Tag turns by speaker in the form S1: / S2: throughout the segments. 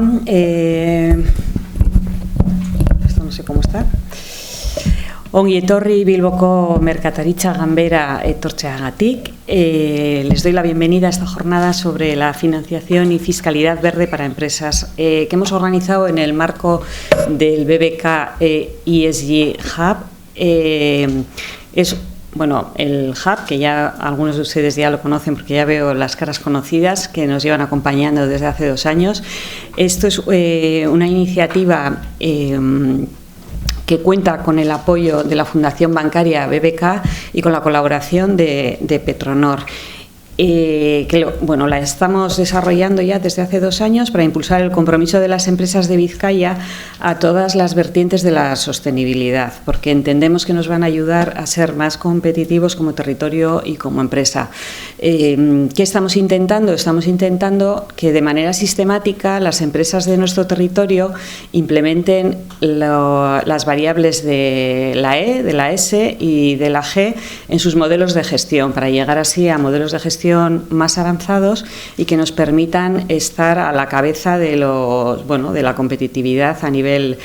S1: Egunon, esto no sé cómo está. Ongi etorri Bilboko Merkataritza Ganbera etortzeagatik. Les doy la bienvenida a esta jornada sobre la financiación y fiscalidad verde para empresas que hemos organizado en el marco del BBK ESG Hub. Es el Hub, que ya algunos de ustedes ya lo conocen porque ya veo las caras conocidas que nos llevan acompañando desde hace 2 años. Esto es una iniciativa que cuenta con el apoyo de la Fundación Bancaria BBK y con la colaboración de Petronor. La estamos desarrollando ya desde hace 2 años para impulsar el compromiso de las empresas de Vizcaya a todas las vertientes de la sostenibilidad, porque entendemos que nos van a ayudar a ser más competitivos como territorio y como empresa. ¿Qué estamos intentando? Estamos intentando que de manera sistemática las empresas de nuestro territorio implementen las variables de la E, de la S y de la G en sus modelos de gestión, para llegar así a modelos de gestión más avanzados y que nos permitan estar a la cabeza de la competitividad a nivel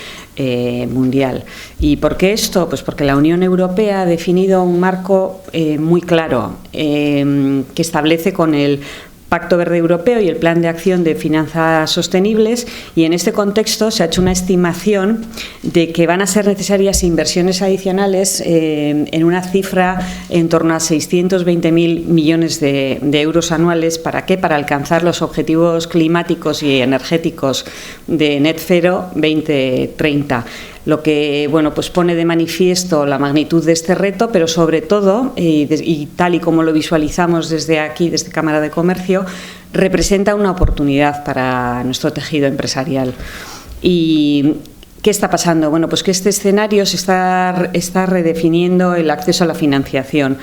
S1: mundial. ¿Y por qué esto? Pues porque la Unión Europea ha definido un marco muy claro que establece con el Pacto Verde Europeo y el Plan de Acción de Finanzas Sostenibles, y en este contexto se ha hecho una estimación de que van a ser necesarias inversiones adicionales en una cifra en torno a 620.000 millones de euros anuales. ¿Para qué? Para alcanzar los objetivos climáticos y energéticos de Net Zero 2030. Lo que pone de manifiesto la magnitud de este reto, pero sobre todo, y tal y como lo visualizamos desde aquí, desde Cámara de Comercio, representa una oportunidad para nuestro tejido empresarial. Y ¿qué está pasando? Pues que este escenario se está redefiniendo el acceso a la financiación,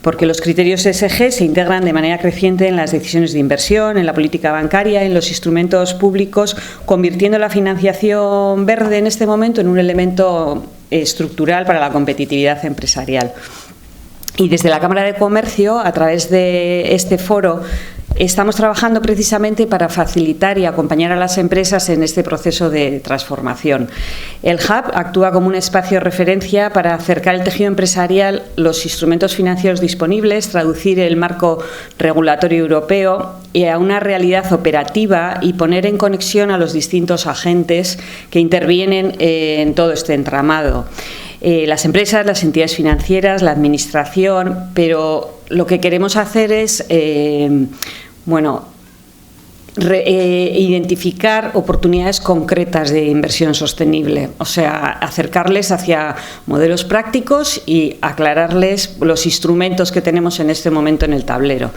S1: porque los criterios ESG se integran de manera creciente en las decisiones de inversión, en la política bancaria, en los instrumentos públicos, convirtiendo la financiación verde en este momento en un elemento estructural para la competitividad empresarial. Y desde la Cámara de Comercio, a través de este foro, estamos trabajando precisamente para facilitar y acompañar a las empresas en este proceso de transformación. El Hub actúa como un espacio de referencia para acercar el tejido empresarial, los instrumentos financieros disponibles, traducir el marco regulatorio europeo a una realidad operativa y poner en conexión a los distintos agentes que intervienen en todo este entramado. Las empresas, las entidades financieras, la administración, pero lo que queremos hacer es identificar oportunidades concretas de inversión sostenible, o sea, acercarles hacia modelos prácticos y aclararles los instrumentos que tenemos en este momento en el tablero.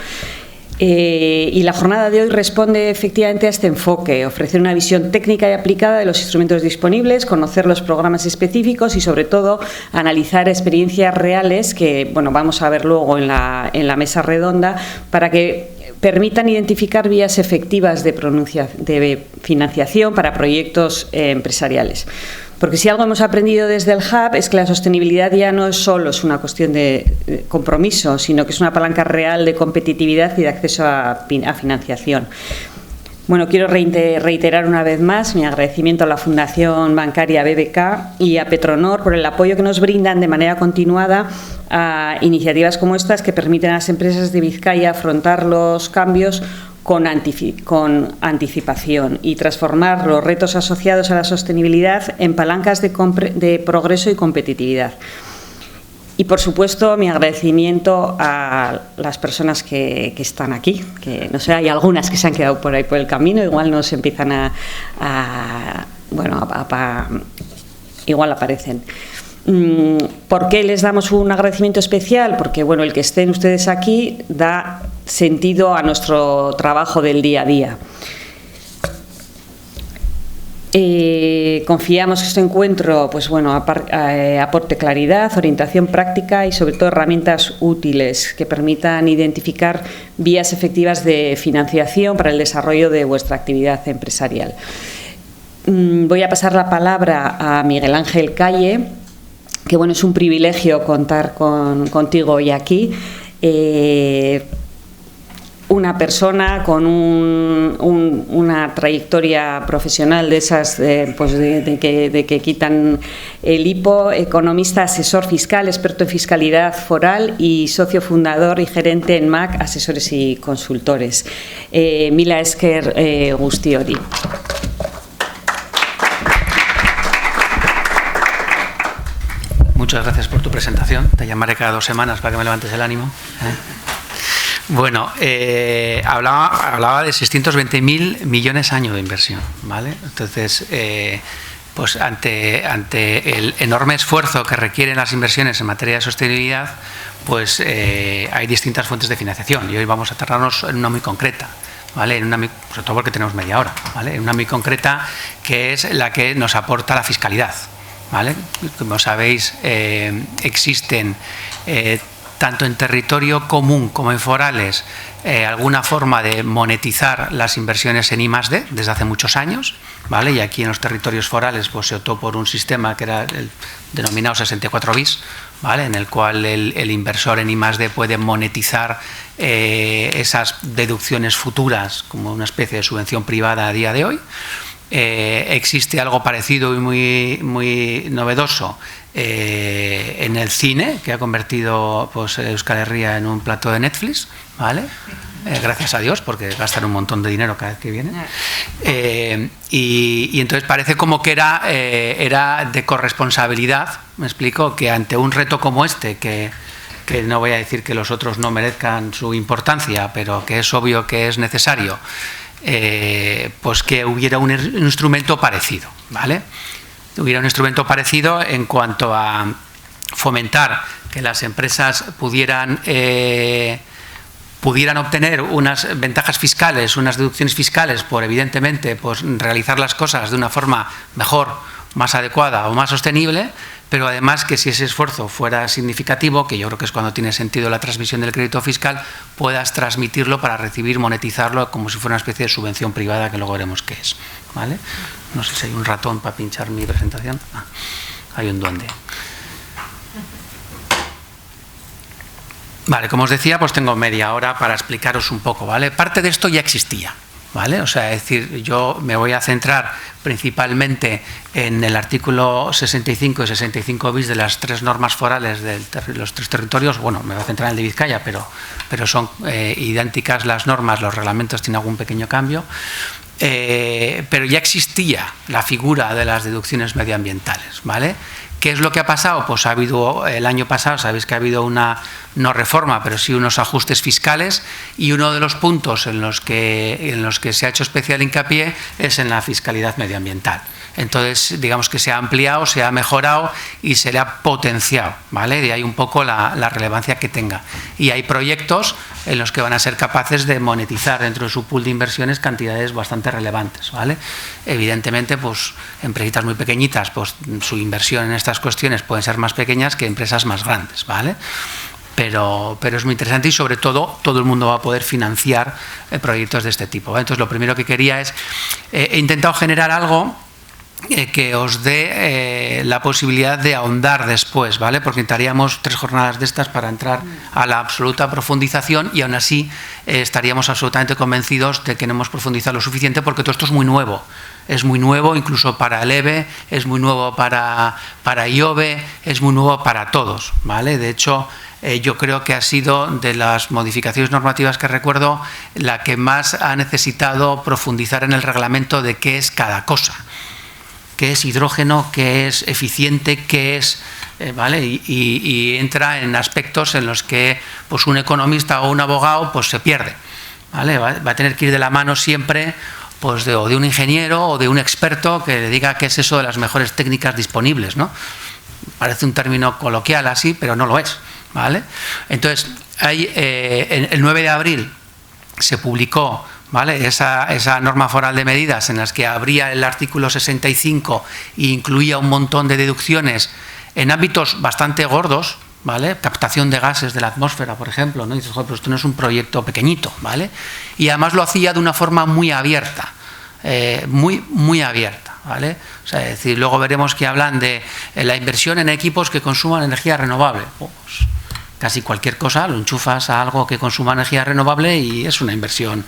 S1: Y la jornada de hoy responde efectivamente a este enfoque: ofrecer una visión técnica y aplicada de los instrumentos disponibles, conocer los programas específicos y, sobre todo, analizar experiencias reales que vamos a ver luego en la mesa redonda, para que permitan identificar vías efectivas de financiación para proyectos empresariales. Porque si algo hemos aprendido desde el Hub es que la sostenibilidad ya no solo es una cuestión de compromiso, sino que es una palanca real de competitividad y de acceso a financiación. Quiero reiterar una vez más mi agradecimiento a la Fundación Bancaria BBK y a Petronor por el apoyo que nos brindan de manera continuada a iniciativas como estas, que permiten a las empresas de Vizcaya afrontar los cambios con anticipación y transformar los retos asociados a la sostenibilidad en palancas de progreso y competitividad. Y, por supuesto, mi agradecimiento a las personas que están aquí, que no sé, hay algunas que se han quedado por ahí por el camino, igual nos empiezan igual aparecen. ¿Por qué les damos un agradecimiento especial? Porque el que estén ustedes aquí da sentido a nuestro trabajo del día a día. Confiamos que este encuentro aporte claridad, orientación práctica y, sobre todo, herramientas útiles que permitan identificar vías efectivas de financiación para el desarrollo de vuestra actividad empresarial. Voy a pasar la palabra a Miguel Ángel Calle, que es un privilegio contar contigo hoy aquí. una persona con una trayectoria profesional de esas pues de que quitan el IPO, economista, asesor fiscal, experto en fiscalidad foral y socio fundador y gerente en MAC Asesores y Consultores. Mila esker guzti hori.
S2: Muchas gracias por tu presentación. Te llamaré cada 2 semanas para que me levantes el ánimo. Bueno, hablaba de 620.000 millones año de inversión, ¿vale? Entonces, pues ante el enorme esfuerzo que requieren las inversiones en materia de sostenibilidad, pues hay distintas fuentes de financiación y hoy vamos a centrarnos en una muy concreta, ¿vale? Sobre todo porque tenemos media hora, ¿vale? En una muy concreta que es la que nos aporta la fiscalidad, ¿vale? Como sabéis, existen tanto en territorio común como en forales alguna forma de monetizar las inversiones en I+D desde hace muchos años, ¿vale? Y aquí en los territorios forales pues se optó por un sistema que era el denominado 64 bis, ¿vale? En el cual el inversor en I+D puede monetizar esas deducciones futuras como una especie de subvención privada a día de hoy. Existe algo parecido y muy novedoso en el cine, que ha convertido pues, Euskal Herria en un plato de Netflix, ¿vale? Gracias a Dios, porque gastan un montón de dinero cada vez que vienen. Y entonces parece como que era de corresponsabilidad, me explico, que ante un reto como este, que no voy a decir que los otros no merezcan su importancia, pero que es obvio que es necesario, pues que hubiera un instrumento parecido, ¿vale? Hubiera un instrumento parecido en cuanto a fomentar que las empresas pudieran obtener unas ventajas fiscales, unas deducciones fiscales por, evidentemente, pues realizar las cosas de una forma mejor, más adecuada o más sostenible, pero además que si ese esfuerzo fuera significativo, que yo creo que es cuando tiene sentido la transmisión del crédito fiscal, puedas transmitirlo para recibir, monetizarlo como si fuera una especie de subvención privada, que luego veremos qué es, ¿vale? No sé si hay un ratón para pinchar mi presentación. Ah, hay un duende. Vale, como os decía, pues tengo media hora para explicaros un poco, ¿vale? Parte de esto ya existía, ¿vale? O sea, es decir, yo me voy a centrar principalmente en el artículo 65 y 65 bis de las 3 normas forales de los 3 territorios. Bueno, me voy a centrar en el de Vizcaya, pero son idénticas las normas, los reglamentos tienen algún pequeño cambio. Pero ya existía la figura de las deducciones medioambientales, ¿vale? ¿Qué es lo que ha pasado? Pues ha habido, el año pasado, sabéis que ha habido una, no reforma, pero sí unos ajustes fiscales, y uno de los puntos en los que se ha hecho especial hincapié es en la fiscalidad medioambiental. Entonces, digamos que se ha ampliado, se ha mejorado y se le ha potenciado, ¿vale? De ahí un poco la relevancia que tenga. Y hay proyectos en los que van a ser capaces de monetizar dentro de su pool de inversiones cantidades bastante relevantes, ¿vale? Evidentemente, pues empresitas muy pequeñitas, pues su inversión en estas cuestiones pueden ser más pequeñas que empresas más grandes, ¿vale? Pero es muy interesante y sobre todo el mundo va a poder financiar proyectos de este tipo, ¿vale? Entonces, lo primero que quería es, he intentado generar algo que os dé la posibilidad de ahondar después, ¿vale? Porque necesitaríamos 3 jornadas de estas para entrar a la absoluta profundización y aún así estaríamos absolutamente convencidos de que no hemos profundizado lo suficiente, porque todo esto es muy nuevo. Es muy nuevo incluso para el EBE, es muy nuevo para IOBE, es muy nuevo para todos, ¿vale? De hecho, yo creo que ha sido de las modificaciones normativas que recuerdo la que más ha necesitado profundizar en el reglamento de qué es cada cosa. Qué es hidrógeno, qué es eficiente, qué es, ¿vale? Y entra en aspectos en los que pues un economista o un abogado pues se pierde, ¿vale? Va a tener que ir de la mano siempre pues de un ingeniero o de un experto que le diga qué es eso de las mejores técnicas disponibles, ¿no? Parece un término coloquial así, pero no lo es, ¿vale? Entonces, el 9 de abril se publicó, ¿vale?, esa norma foral de medidas en las que abría el artículo 65 e incluía un montón de deducciones en ámbitos bastante gordos, ¿vale? Captación de gases de la atmósfera, por ejemplo, ¿no? Y dices, joder, pero esto no es un proyecto pequeñito, ¿vale? Y además lo hacía de una forma muy abierta, muy abierta, ¿vale? O sea, es decir, luego veremos que hablan de la inversión en equipos que consuman energía renovable. Pues, casi cualquier cosa lo enchufas a algo que consuma energía renovable y es una inversión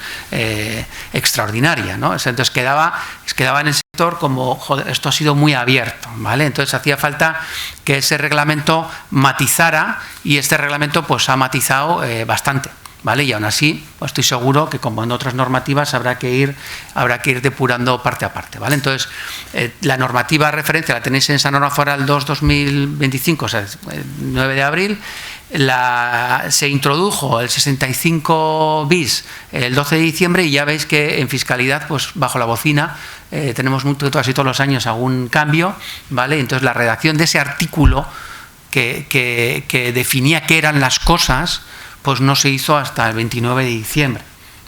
S2: extraordinaria, ¿no? Entonces quedaba en el sector como, joder, esto ha sido muy abierto, ¿vale? Entonces hacía falta que ese reglamento matizara y este reglamento pues ha matizado bastante, ¿vale? Y aún así, pues estoy seguro que como en otras normativas habrá que ir depurando parte a parte, ¿vale? Entonces, la normativa de referencia la tenéis en esa norma foral 2/2025, o sea, el 9 de abril. Se introdujo el 65 bis el 12 de diciembre y ya veis que en fiscalidad, pues bajo la bocina, tenemos casi todos los años algún cambio, ¿vale? Entonces, la redacción de ese artículo que definía qué eran las cosas, pues no se hizo hasta el 29 de diciembre,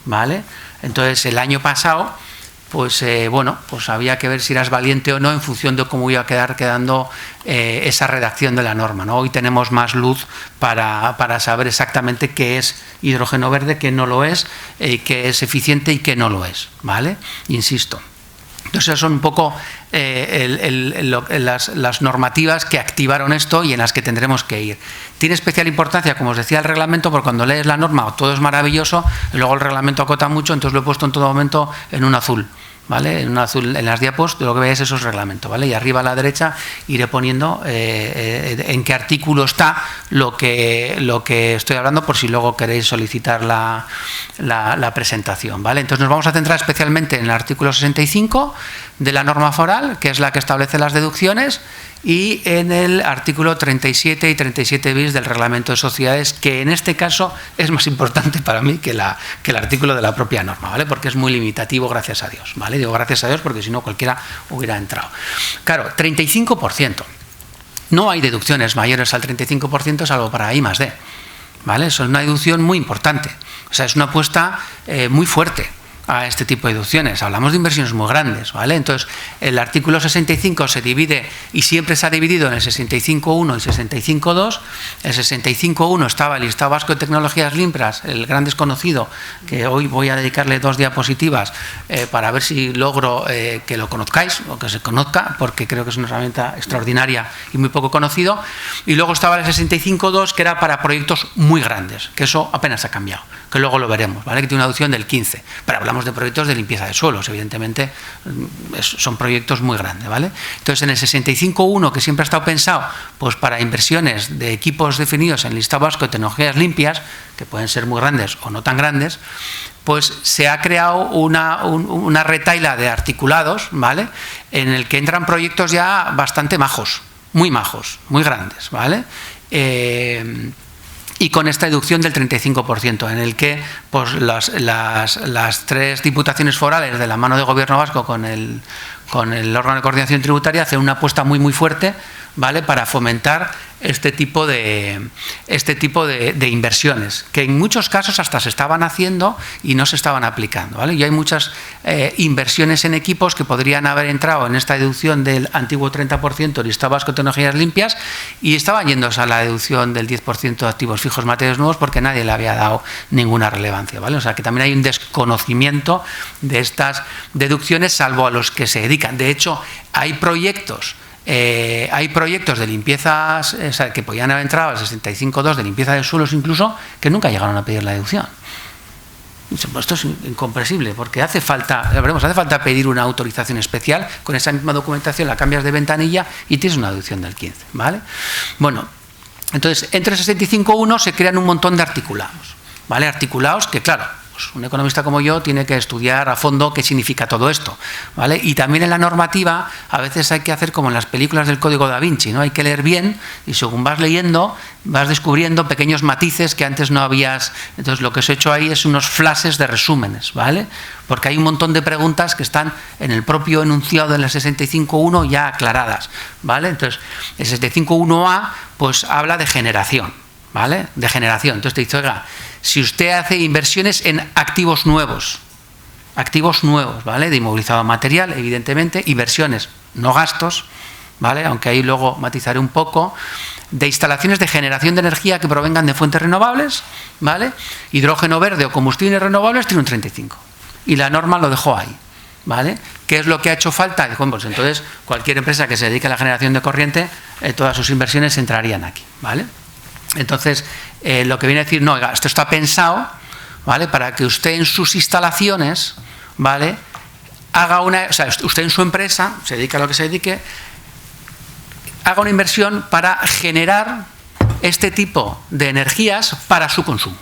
S2: ¿vale? Entonces, el año pasado, pues pues había que ver si eras valiente o no en función de cómo iba a quedando esa redacción de la norma, ¿no? Hoy tenemos más luz para saber exactamente qué es hidrógeno verde, qué no lo es, qué es eficiente y qué no lo es, ¿vale? Insisto. Entonces son un poco las normativas que activaron esto y en las que tendremos que ir. Tiene especial importancia, como os decía, el reglamento, porque cuando lees la norma todo es maravilloso y luego el reglamento acota mucho, entonces lo he puesto en todo momento en un azul, ¿vale? En un azul, en las diapos lo que veis eso es reglamento, ¿vale? Y arriba a la derecha iré poniendo en qué artículo está lo que estoy hablando, por si luego queréis solicitar la presentación, ¿vale? Entonces nos vamos a centrar especialmente en el artículo 65 de la norma foral, que es la que establece las deducciones, y en el artículo 37 y 37 bis del reglamento de sociedades, que en este caso es más importante para mí que el artículo de la propia norma, ¿vale? Porque es muy limitativo, gracias a Dios, ¿vale? Digo gracias a Dios porque si no cualquiera hubiera entrado. Claro, 35%. No hay deducciones mayores al 35% salvo para I+D, ¿vale? Eso es una deducción muy importante. O sea, es una apuesta muy fuerte a este tipo de deducciones. Hablamos de inversiones muy grandes, ¿vale? Entonces, el artículo 65 se divide y siempre se ha dividido en el 65.1 y 65.2. El 65.1 estaba el listado vasco de tecnologías limpias, el gran desconocido, que hoy voy a dedicarle 2 diapositivas para ver si logro que lo conozcáis o que se conozca, porque creo que es una herramienta extraordinaria y muy poco conocido. Y luego estaba el 65.2, que era para proyectos muy grandes, que eso apenas ha cambiado, que luego lo veremos, ¿vale? Que tiene una deducción del 15, pero hablamos de proyectos de limpieza de suelos, evidentemente son proyectos muy grandes, ¿vale? Entonces, en el 65.1, que siempre ha estado pensado pues para inversiones de equipos definidos en el listado vasco de tecnologías limpias, que pueden ser muy grandes o no tan grandes, pues se ha creado una retahíla de articulados, ¿vale? En el que entran proyectos ya bastante majos, muy grandes, ¿vale? Y con esta deducción del 35%, en el que pues, las 3 diputaciones forales de la mano de Gobierno vasco con el órgano de coordinación tributaria hacen una apuesta muy fuerte, ¿vale? Para fomentar este tipo de inversiones, que en muchos casos hasta se estaban haciendo y no se estaban aplicando, ¿vale? Y hay muchas inversiones en equipos que podrían haber entrado en esta deducción del antiguo 30% listado vasco de tecnologías limpias y estaban yéndose a la deducción del 10% de activos fijos materiales nuevos porque nadie le había dado ninguna relevancia, ¿vale? O sea que también hay un desconocimiento de estas deducciones, salvo a los que se dedican. De hecho, hay proyectos de limpiezas, o sea, que podían haber entrado al 65.2 de limpieza de suelos incluso, que nunca llegaron a pedir la deducción. Esto es incomprensible, porque hace falta pedir una autorización especial, con esa misma documentación la cambias de ventanilla y tienes una deducción del 15, ¿vale? Bueno, entonces, entre el 65.1 se crean un montón de articulados, ¿vale? Articulados que, claro, pues un economista como yo tiene que estudiar a fondo qué significa todo esto, ¿vale? Y también en la normativa a veces hay que hacer como en las películas del Código Da Vinci, ¿no? Hay que leer bien y según vas leyendo vas descubriendo pequeños matices que antes no habías. Entonces lo que os he hecho ahí es unos flashes de resúmenes, ¿vale? Porque hay un montón de preguntas que están en el propio enunciado de la 65.1 ya aclaradas, ¿vale? Entonces el 65.1a pues habla de generación, ¿vale? De generación. Entonces te dice, oiga, si usted hace inversiones en activos nuevos, ¿vale? De inmovilizado material, evidentemente, inversiones, no gastos, ¿vale? Aunque ahí luego matizaré un poco, de instalaciones de generación de energía que provengan de fuentes renovables, ¿vale? Hidrógeno verde o combustibles renovables tiene un 35. Y la norma lo dejó ahí, ¿vale? ¿Qué es lo que ha hecho falta? Bueno, pues entonces cualquier empresa que se dedique a la generación de corriente, todas sus inversiones entrarían aquí, ¿vale? Entonces, lo que viene a decir, no, oiga, esto está pensado, ¿vale?, para que usted en sus instalaciones, ¿vale?, haga una, o sea, usted en su empresa, se dedica a lo que se dedique, haga una inversión para generar este tipo de energías para su consumo,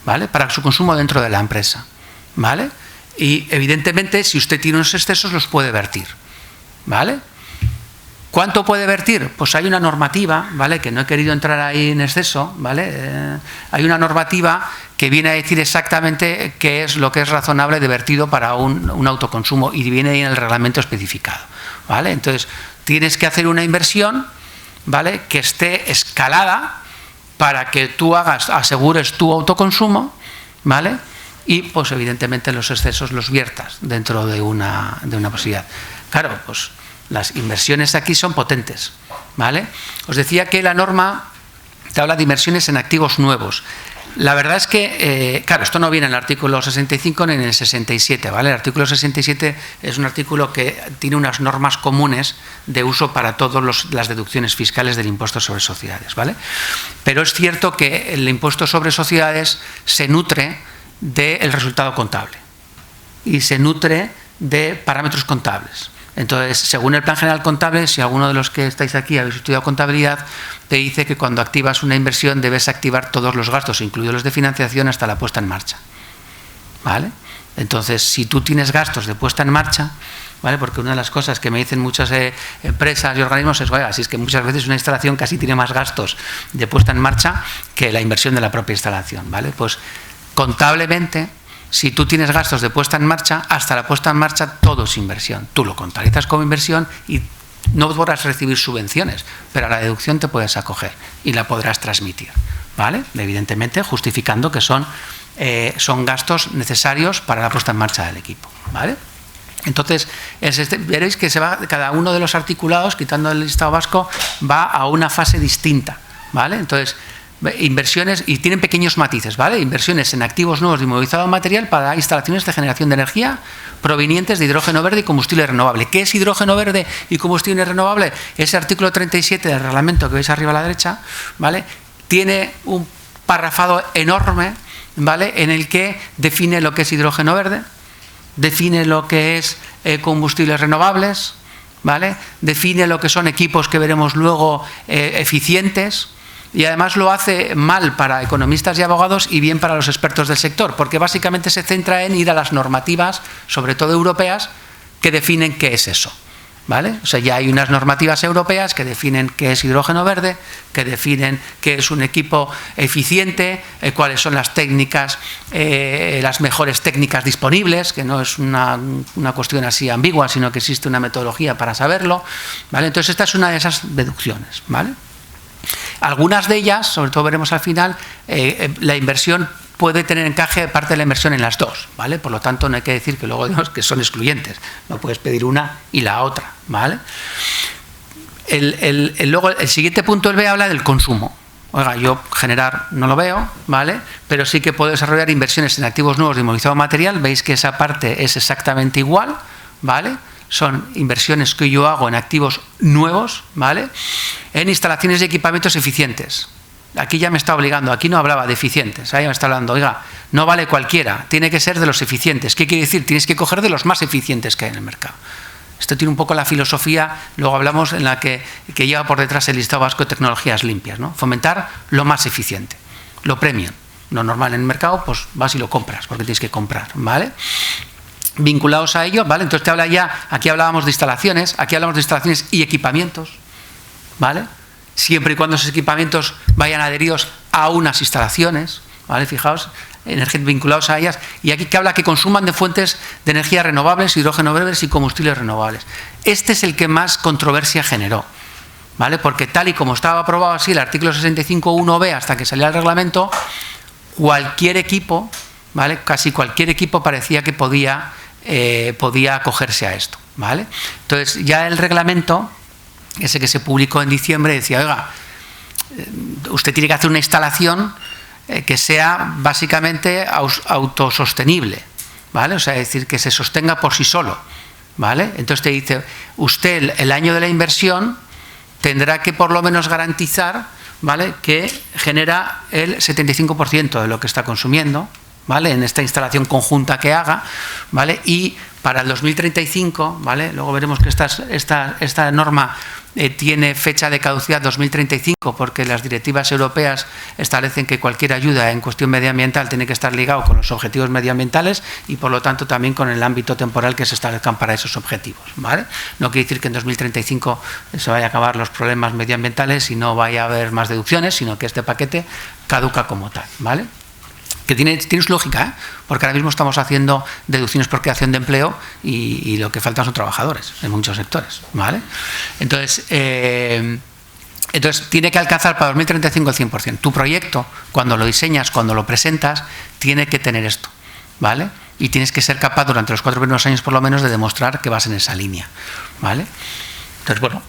S2: ¿vale?, para su consumo dentro de la empresa, ¿vale? Y evidentemente, si usted tiene unos excesos, los puede vertir, ¿vale? ¿Cuánto puede vertir? Pues hay una normativa, ¿vale?, que no he querido entrar ahí en exceso, ¿vale? Hay una normativa que viene a decir exactamente qué es lo que es razonable de vertido para un autoconsumo, y viene ahí en el reglamento especificado, ¿vale? Entonces, tienes que hacer una inversión, ¿vale?, que esté escalada para que tú asegures tu autoconsumo, ¿vale?, y pues evidentemente los excesos los viertas dentro de una posibilidad. Claro, pues las inversiones aquí son potentes, ¿vale? Os decía que la norma te habla de inversiones en activos nuevos. La verdad es que, claro, esto no viene en el artículo 65 ni en el 67, ¿vale? El artículo 67 es un artículo que tiene unas normas comunes de uso para todas las deducciones fiscales del impuesto sobre sociedades, ¿vale? Pero es cierto que el impuesto sobre sociedades se nutre del resultado contable y se nutre de parámetros contables. Entonces, según el Plan General Contable, si alguno de los que estáis aquí habéis estudiado contabilidad, te dice que cuando activas una inversión debes activar todos los gastos, incluidos los de financiación, hasta la puesta en marcha, ¿vale? Entonces, si tú tienes gastos de puesta en marcha, ¿vale?, porque una de las cosas que me dicen muchas empresas y organismos es, oiga, si es que muchas veces una instalación casi tiene más gastos de puesta en marcha que la inversión de la propia instalación, ¿vale? Pues contablemente, si tú tienes gastos de puesta en marcha, hasta la puesta en marcha todo es inversión. Tú lo contabilizas como inversión y no podrás recibir subvenciones, pero a la deducción te puedes acoger y la podrás transmitir, ¿vale? Evidentemente justificando que son gastos necesarios para la puesta en marcha del equipo, ¿vale? Entonces, veréis que cada uno de los articulados, quitando el listado vasco, va a una fase distinta, ¿vale? Entonces, inversiones, y tienen pequeños matices, ¿vale? Inversiones en activos nuevos de inmovilizado material para instalaciones de generación de energía provenientes de hidrógeno verde y combustible renovable. ¿Qué es hidrógeno verde y combustible renovable? Ese artículo 37 del reglamento que veis arriba a la derecha, ¿vale?, tiene un parrafado enorme, ¿vale?, en el que define lo que es hidrógeno verde, define lo que es combustibles renovables, ¿vale?, define lo que son equipos que veremos luego eficientes. Y además lo hace mal para economistas y abogados y bien para los expertos del sector, porque básicamente se centra en ir a las normativas, sobre todo europeas, que definen qué es eso, ¿vale? O sea, ya hay unas normativas europeas que definen qué es hidrógeno verde, que definen qué es un equipo eficiente, cuáles son las técnicas, las mejores técnicas disponibles, que no es una cuestión así ambigua, sino que existe una metodología para saberlo, ¿vale? Entonces esta es una de esas deducciones, ¿vale? Algunas de ellas, sobre todo veremos al final, la inversión puede tener encaje parte de la inversión en las dos, ¿vale? Por lo tanto, no hay que decir que luego digamos que son excluyentes. No puedes pedir una y la otra, ¿vale? Luego, el siguiente punto, el B, habla del consumo. Oiga, yo generar no lo veo, ¿vale? Pero sí que puedo desarrollar inversiones en activos nuevos de inmovilizado material. Veis que esa parte es exactamente igual, ¿vale? Son inversiones que yo hago en activos nuevos, ¿vale?, en instalaciones y equipamientos eficientes. Aquí ya me está obligando, aquí no hablaba de eficientes, ahí me está hablando, oiga, no vale cualquiera, tiene que ser de los eficientes. ¿Qué quiere decir? Tienes que coger de los más eficientes que hay en el mercado. Esto tiene un poco la filosofía, luego hablamos, en la que lleva por detrás el listado vasco de tecnologías limpias, ¿no? Fomentar lo más eficiente, lo premium. Lo normal en el mercado, pues vas y lo compras, porque tienes que comprar, ¿vale? Vinculados a ello, ¿vale? Entonces te habla ya, aquí hablábamos de instalaciones, aquí hablamos de instalaciones y equipamientos, ¿vale? Siempre y cuando esos equipamientos vayan adheridos a unas instalaciones, ¿vale? Fijaos, vinculados a ellas, y aquí que habla que consuman de fuentes de energía renovables, hidrógeno verdes y combustibles renovables. Este es el que más controversia generó, ¿vale? Porque tal y como estaba aprobado así el artículo 65.1b hasta que salía el reglamento, cualquier equipo, ¿vale?, casi cualquier equipo parecía que podía acogerse a esto, ¿vale? Entonces ya el reglamento, ese que se publicó en diciembre, decía, oiga, usted tiene que hacer una instalación que sea básicamente autosostenible, ¿vale? O sea, es decir, que se sostenga por sí solo, ¿vale? Entonces te dice, usted el año de la inversión tendrá que por lo menos garantizar ¿vale?, que genera el 75% de lo que está consumiendo, ¿vale?, en esta instalación conjunta que haga, ¿vale? Y para el 2035, ¿vale?, luego veremos que esta norma tiene fecha de caducidad 2035, porque las directivas europeas establecen que cualquier ayuda en cuestión medioambiental tiene que estar ligado con los objetivos medioambientales y, por lo tanto, también con el ámbito temporal que se establezcan para esos objetivos, ¿vale? No quiere decir que en 2035 se vaya a acabar los problemas medioambientales y no vaya a haber más deducciones, sino que este paquete caduca como tal, ¿vale? Que tiene su lógica, ¿eh? Porque ahora mismo estamos haciendo deducciones por creación de empleo y lo que faltan son trabajadores en muchos sectores, ¿vale? Entonces tiene que alcanzar para 2035 el 100%. Tu proyecto, cuando lo diseñas, cuando lo presentas, tiene que tener esto, ¿vale? Y tienes que ser capaz durante los 4 primeros años por lo menos de demostrar que vas en esa línea, ¿vale? Entonces, bueno,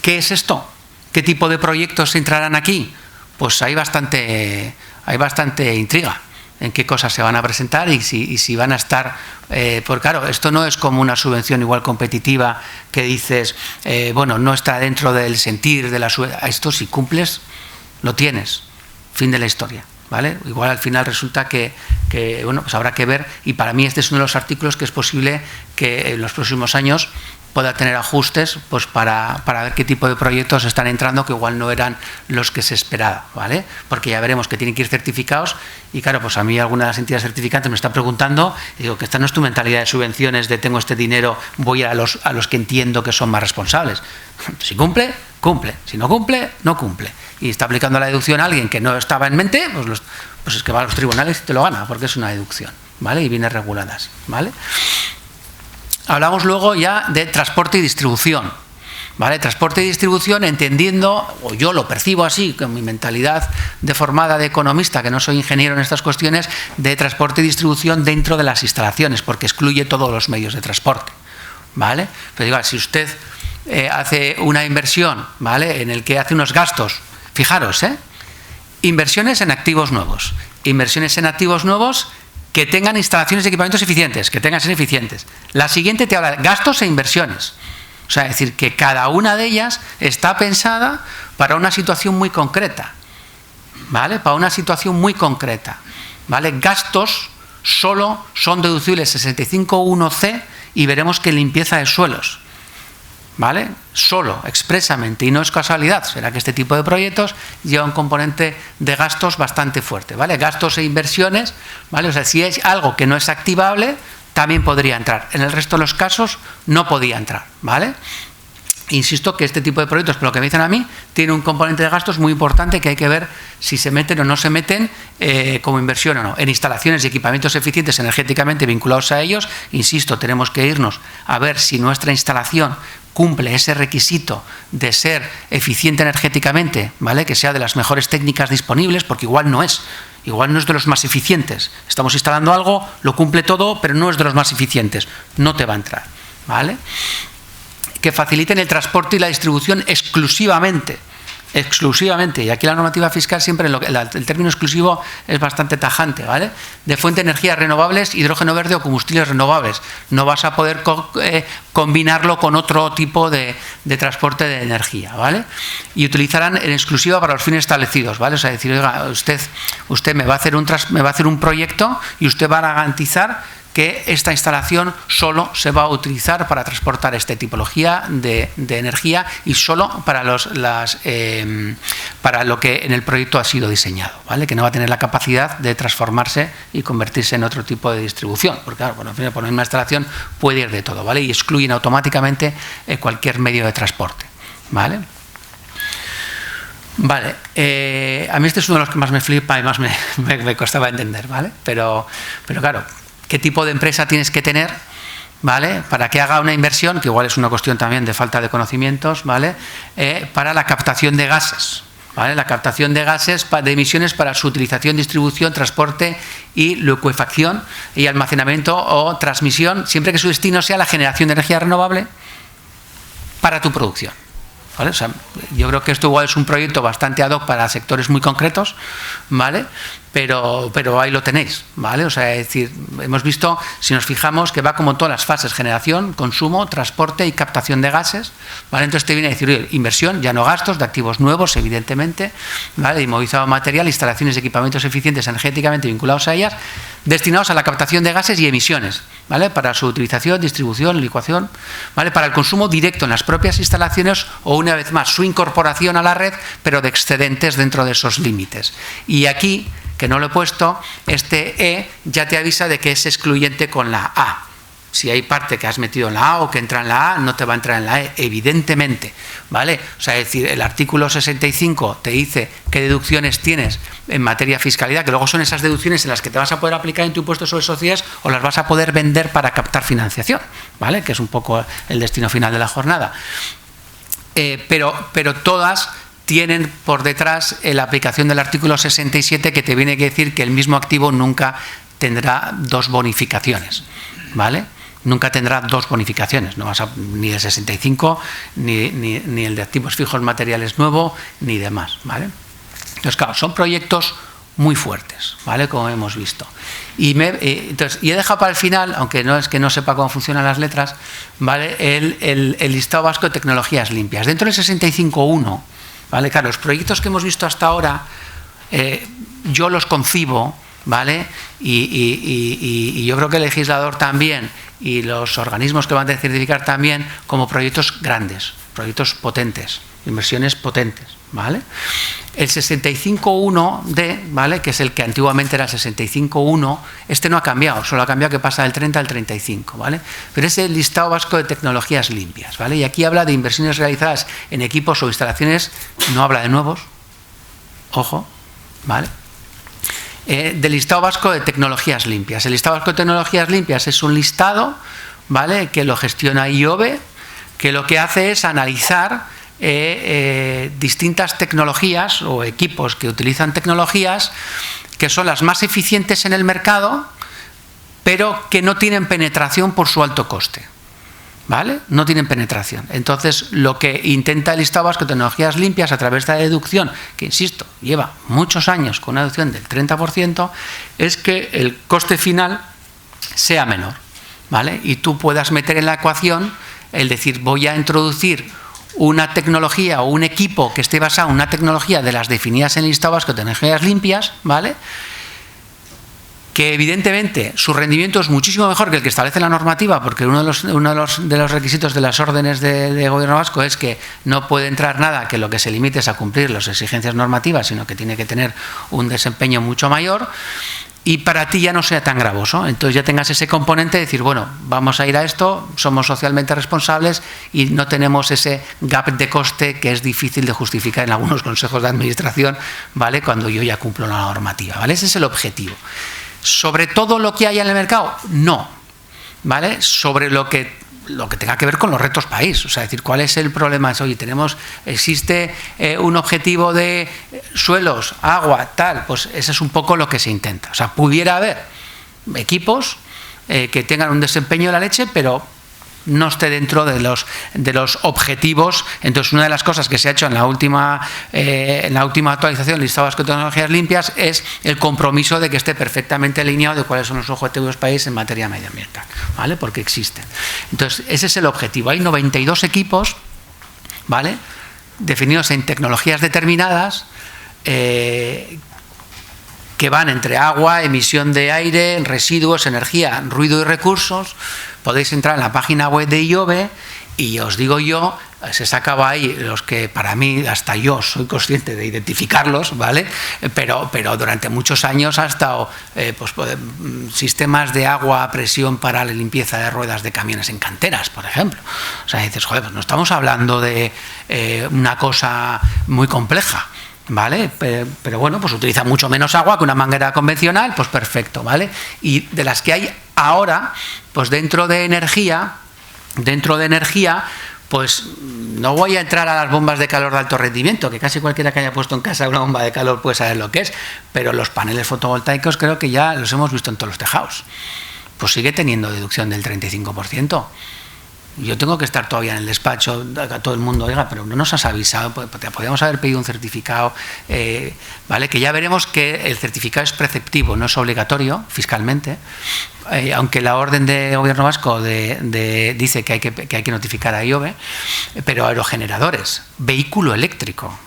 S2: ¿qué es esto? ¿Qué tipo de proyectos se entrarán aquí? Pues hay bastante intriga en qué cosas se van a presentar y si van a estar, porque claro, esto no es como una subvención igual competitiva que dices, bueno, no está dentro del sentir de la subvención. Esto, si cumples, lo tienes, fin de la historia, ¿vale? Igual al final resulta que bueno, pues habrá que ver, y para mí este es uno de los artículos que es posible que en los próximos años pueda tener ajustes, pues para ver qué tipo de proyectos están entrando, que igual no eran los que se esperaba, ¿vale? Porque ya veremos que tienen que ir certificados y claro, pues a mí algunas de las entidades certificantes me están preguntando, y digo que esta no es tu mentalidad de subvenciones, de tengo este dinero, voy a los que entiendo que son más responsables. Si cumple, cumple. Si no cumple, no cumple. Y está aplicando la deducción a alguien que no estaba en mente, pues es que va a los tribunales y te lo gana, porque es una deducción, ¿vale? Y viene regulada así, ¿vale? Hablamos luego ya de transporte y distribución, ¿vale? Transporte y distribución entendiendo, o yo lo percibo así, con mi mentalidad deformada de economista, que no soy ingeniero en estas cuestiones, de transporte y distribución dentro de las instalaciones, porque excluye todos los medios de transporte, ¿vale? Pero digo, si usted hace una inversión, ¿vale?, en el que hace unos gastos, fijaros, inversiones en activos nuevos, que tengan instalaciones y equipamientos eficientes, que tengan ser eficientes. La siguiente te habla de gastos e inversiones. O sea, es decir, que cada una de ellas está pensada para una situación muy concreta, ¿vale? Para una situación muy concreta, ¿vale? Gastos solo son deducibles 65.1c y veremos que limpieza de suelos, ¿vale? Solo, expresamente, y no es casualidad, será que este tipo de proyectos lleva un componente de gastos bastante fuerte, ¿vale? Gastos e inversiones, ¿vale? O sea, si es algo que no es activable, también podría entrar. En el resto de los casos no podía entrar, ¿vale? Insisto que este tipo de proyectos, por lo que me dicen a mí, tiene un componente de gastos muy importante que hay que ver si se meten o no se meten como inversión o no. En instalaciones y equipamientos eficientes energéticamente vinculados a ellos, insisto, tenemos que irnos a ver si nuestra instalación cumple ese requisito de ser eficiente energéticamente, ¿vale? Que sea de las mejores técnicas disponibles, porque igual no es de los más eficientes. Estamos instalando algo, lo cumple todo, pero no es de los más eficientes. No te va a entrar, ¿vale? Que faciliten el transporte y la distribución exclusivamente, y aquí la normativa fiscal siempre, el término exclusivo es bastante tajante, ¿vale? De fuente de energías renovables, hidrógeno verde o combustibles renovables. No vas a poder combinarlo con otro tipo de transporte de energía, ¿vale? Y utilizarán en exclusiva para los fines establecidos, ¿vale? O sea, decir, oiga, usted me va a hacer un proyecto y usted va a garantizar que esta instalación solo se va a utilizar para transportar esta tipología de energía y solo para para lo que en el proyecto ha sido diseñado, ¿vale? Que no va a tener la capacidad de transformarse y convertirse en otro tipo de distribución, porque claro, por una misma instalación puede ir de todo, ¿vale? Y excluyen automáticamente cualquier medio de transporte, ¿vale? Vale, a mí este es uno de los que más me flipa y más me costaba entender, ¿vale? Pero claro, ¿qué tipo de empresa tienes que tener, ¿vale?, para que haga una inversión, que igual es una cuestión también de falta de conocimientos, ¿vale?, para la captación de gases, ¿vale? La captación de gases de emisiones para su utilización, distribución, transporte y licuefacción y almacenamiento o transmisión, siempre que su destino sea la generación de energía renovable para tu producción, ¿vale? O sea, yo creo que esto igual es un proyecto bastante ad hoc para sectores muy concretos, ¿vale? pero ahí lo tenéis, ¿vale? O sea, es decir, hemos visto, si nos fijamos, que va como todas las fases: generación, consumo, transporte y captación de gases, ¿vale? Entonces te viene a decir, oye, inversión, ya no gastos, de activos nuevos, evidentemente, ¿vale? Inmovilizado material, instalaciones y equipamientos eficientes energéticamente vinculados a ellas, destinados a la captación de gases y emisiones, ¿vale? Para su utilización, distribución, licuación, ¿vale? Para el consumo directo en las propias instalaciones o, una vez más, su incorporación a la red, pero de excedentes dentro de esos límites. Y aquí, que no lo he puesto, este E ya te avisa de que es excluyente con la A. Si hay parte que has metido en la A o que entra en la A, no te va a entrar en la E, evidentemente, ¿vale? O sea, es decir, el artículo 65 te dice qué deducciones tienes en materia de fiscalidad, que luego son esas deducciones en las que te vas a poder aplicar en tu impuesto sobre sociedades o las vas a poder vender para captar financiación, ¿vale? Que es un poco el destino final de la jornada. Pero todas tienen por detrás la aplicación del artículo 67, que te viene a decir que el mismo activo nunca tendrá dos bonificaciones, ¿vale? Nunca tendrá dos bonificaciones, no vas a, ni el 65, ni el de activos fijos materiales nuevo, ni demás, ¿vale? Entonces, claro, son proyectos muy fuertes, ¿vale? Como hemos visto. Y he dejado para el final, aunque no es que no sepa cómo funcionan las letras, ¿vale? El listado vasco de tecnologías limpias. Dentro del 65.1, ¿vale? Claro, los proyectos que hemos visto hasta ahora, yo los concibo, ¿vale? Y yo creo que el legislador también y los organismos que van a certificar también, como proyectos grandes, proyectos potentes, inversiones potentes, ¿vale? El 65.1D, ¿vale? Que es el que antiguamente era el 65.1, este no ha cambiado, solo ha cambiado que pasa del 30 al 35, ¿vale? Pero es el listado vasco de tecnologías limpias, ¿vale? Y aquí habla de inversiones realizadas en equipos o instalaciones, no habla de nuevos, ojo, ¿vale? Del listado vasco de tecnologías limpias. El listado vasco de tecnologías limpias es un listado, ¿vale? Que lo gestiona IOBE, que lo que hace es analizar distintas tecnologías o equipos que utilizan tecnologías que son las más eficientes en el mercado, pero que no tienen penetración por su alto coste, ¿vale? No tienen penetración. Entonces, lo que intenta el listado vasco de tecnologías limpias a través de la deducción, que insisto, lleva muchos años con una deducción del 30%, es que el coste final sea menor, ¿vale? Y tú puedas meter en la ecuación el decir, voy a introducir una tecnología o un equipo que esté basado en una tecnología de las definidas en el listado vasco de tecnologías limpias, ¿vale? Que evidentemente su rendimiento es muchísimo mejor que el que establece la normativa, porque uno de los requisitos de las órdenes de gobierno vasco es que no puede entrar nada que lo que se limite es a cumplir las exigencias normativas, sino que tiene que tener un desempeño mucho mayor, y para ti ya no sea tan gravoso. Entonces ya tengas ese componente de decir, bueno, vamos a ir a esto, somos socialmente responsables y no tenemos ese gap de coste que es difícil de justificar en algunos consejos de administración, ¿vale? Cuando yo ya cumplo la normativa, ¿vale? Ese es el objetivo. Sobre todo lo que haya en el mercado, no, ¿vale? Sobre lo que tenga que ver con los retos país, o sea, decir, ¿cuál es el problema? Oye, existe un objetivo de suelos, agua, tal, pues ese es un poco lo que se intenta. O sea, pudiera haber equipos que tengan un desempeño de la leche, pero no esté dentro de los objetivos. Entonces, una de las cosas que se ha hecho en la última actualización del listado vasco de tecnologías limpias es el compromiso de que esté perfectamente alineado de cuáles son los objetivos país en materia medioambiental, ¿vale? Porque existen. Entonces, ese es el objetivo. Hay 92 equipos, ¿vale? Definidos en tecnologías determinadas, que van entre agua, emisión de aire, residuos, energía, ruido y recursos. Podéis entrar en la página web de IOBE y os digo yo, se sacaba ahí los que para mí, hasta yo soy consciente de identificarlos, ¿vale? Pero durante muchos años ha estado sistemas de agua a presión para la limpieza de ruedas de camiones en canteras, por ejemplo. O sea, dices, joder, pues no estamos hablando de una cosa muy compleja, ¿vale? Pero bueno, pues utiliza mucho menos agua que una manguera convencional, pues perfecto, ¿vale? Y de las que hay ahora, pues dentro de energía, pues no voy a entrar a las bombas de calor de alto rendimiento, que casi cualquiera que haya puesto en casa una bomba de calor puede saber lo que es, pero los paneles fotovoltaicos creo que ya los hemos visto en todos los tejados. Pues sigue teniendo deducción del 35%. Yo tengo que estar todavía en el despacho, a todo el mundo, oiga, pero no nos has avisado, podríamos haber pedido un certificado, ¿vale? Que ya veremos que el certificado es preceptivo, no es obligatorio fiscalmente, aunque la orden de Gobierno vasco dice que hay que notificar a IOBE, pero aerogeneradores, vehículo eléctrico.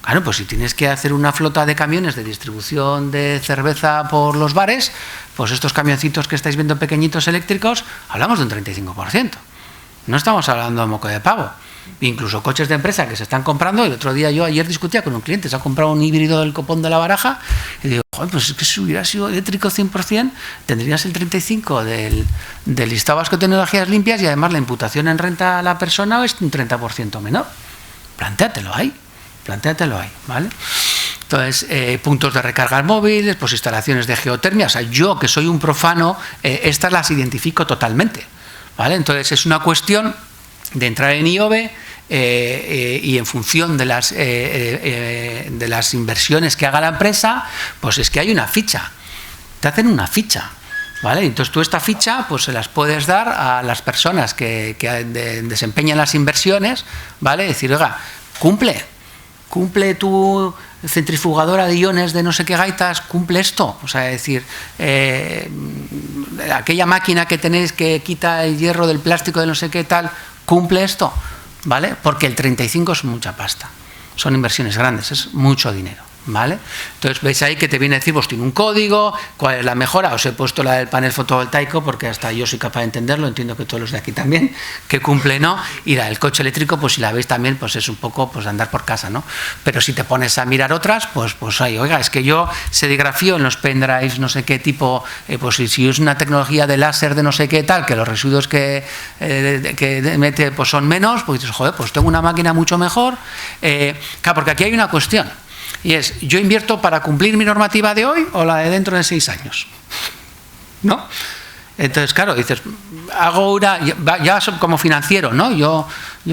S2: Claro, pues si tienes que hacer una flota de camiones de distribución de cerveza por los bares, pues estos camioncitos que estáis viendo pequeñitos eléctricos, hablamos de un 35%. No estamos hablando de moco de pavo. Incluso coches de empresa que se están comprando. El otro día, ayer discutía con un cliente, se ha comprado un híbrido del Copón de la Baraja, y digo, joder, pues es que si hubiera sido eléctrico 100%, tendrías el 35% del listado vasco de tecnologías limpias, y además la imputación en renta a la persona es un 30% menor. Plantéatelo ahí, ¿vale? Entonces, puntos de recarga móviles, pues instalaciones de geotermia. O sea, yo que soy un profano, estas las identifico totalmente, ¿vale? Entonces, es una cuestión de entrar en IOBE y en función de las inversiones que haga la empresa, pues es que hay una ficha. Te hacen una ficha, ¿vale? Entonces, tú esta ficha pues se las puedes dar a las personas que desempeñan las inversiones, ¿vale? Decir, oiga, cumple tu centrifugadora de iones de no sé qué gaitas, cumple esto. O sea, es decir, aquella máquina que tenéis que quita el hierro del plástico de no sé qué tal, cumple esto, ¿vale? Porque el 35% es mucha pasta, son inversiones grandes, es mucho dinero, ¿vale? Entonces veis ahí que te viene a decir, pues tiene un código, cuál es la mejora. Os he puesto la del panel fotovoltaico porque hasta yo soy capaz de entenderlo, entiendo que todos los de aquí también, que cumple, ¿no? Y la del coche eléctrico, pues si la veis también, pues es un poco pues de andar por casa, ¿no? Pero si te pones a mirar otras, pues ahí, oiga, es que yo serigrafío en los pendrives, no sé qué tipo, pues si es una tecnología de láser de no sé qué tal, que los residuos que mete pues son menos, pues dices, joder, pues tengo una máquina mucho mejor. Claro, porque aquí hay una cuestión. Y es, ¿yo invierto para cumplir mi normativa de hoy o la de dentro de 6 años? ¿No? Entonces, claro, dices, hago una, ya como financiero, ¿no? Yo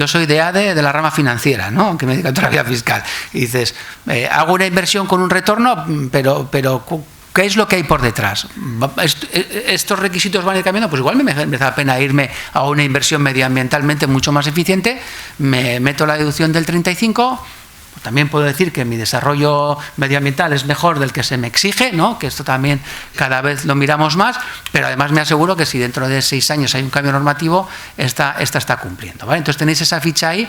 S2: soy de ADE, de la rama financiera, ¿no? Aunque me dedico a autonomía fiscal. Y dices, hago una inversión con un retorno, pero ¿qué es lo que hay por detrás? ¿Estos requisitos van a ir cambiando? Pues igual me merece la pena irme a una inversión medioambientalmente mucho más eficiente, me meto la deducción del 35%. También puedo decir que mi desarrollo medioambiental es mejor del que se me exige, ¿no? Que esto también cada vez lo miramos más, pero además me aseguro que si dentro de 6 años hay un cambio normativo, esta está cumpliendo, ¿vale? Entonces tenéis esa ficha ahí.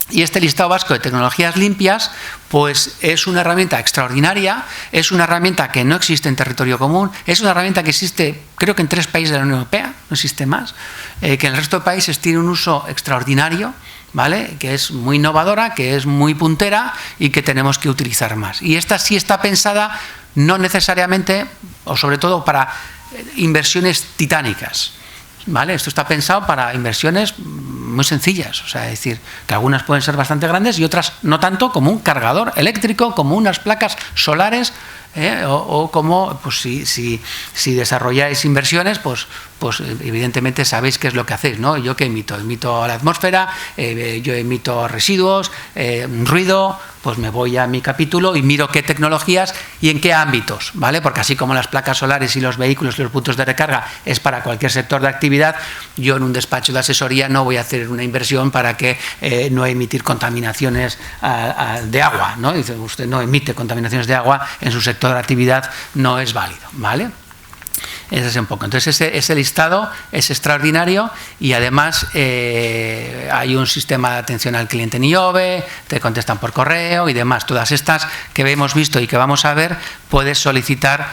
S2: Y este listado vasco de tecnologías limpias, pues es una herramienta extraordinaria, es una herramienta que no existe en territorio común, es una herramienta que existe, creo que en 3 países de la Unión Europea, no existe más, que en el resto de países tiene un uso extraordinario, ¿vale? Que es muy innovadora, que es muy puntera y que tenemos que utilizar más. Y esta sí está pensada no necesariamente, o sobre todo para inversiones titánicas, ¿vale? Esto está pensado para inversiones muy sencillas, o sea, es decir, que algunas pueden ser bastante grandes y otras no tanto, como un cargador eléctrico, como unas placas solares, o como, pues si desarrolláis inversiones, pues evidentemente sabéis qué es lo que hacéis, ¿no? Yo que emito a la atmósfera, yo emito residuos, ruido, pues me voy a mi capítulo y miro qué tecnologías y en qué ámbitos, ¿vale? Porque así como las placas solares y los vehículos y los puntos de recarga es para cualquier sector de actividad, yo en un despacho de asesoría no voy a hacer una inversión para que no emitir contaminaciones de agua, ¿no? Dice, usted no emite contaminaciones de agua en su sector de actividad, no es válido, ¿vale? Ese es un poco. Entonces ese listado es extraordinario y además hay un sistema de atención al cliente en IOBE, te contestan por correo y demás. Todas estas que hemos visto y que vamos a ver, puedes solicitar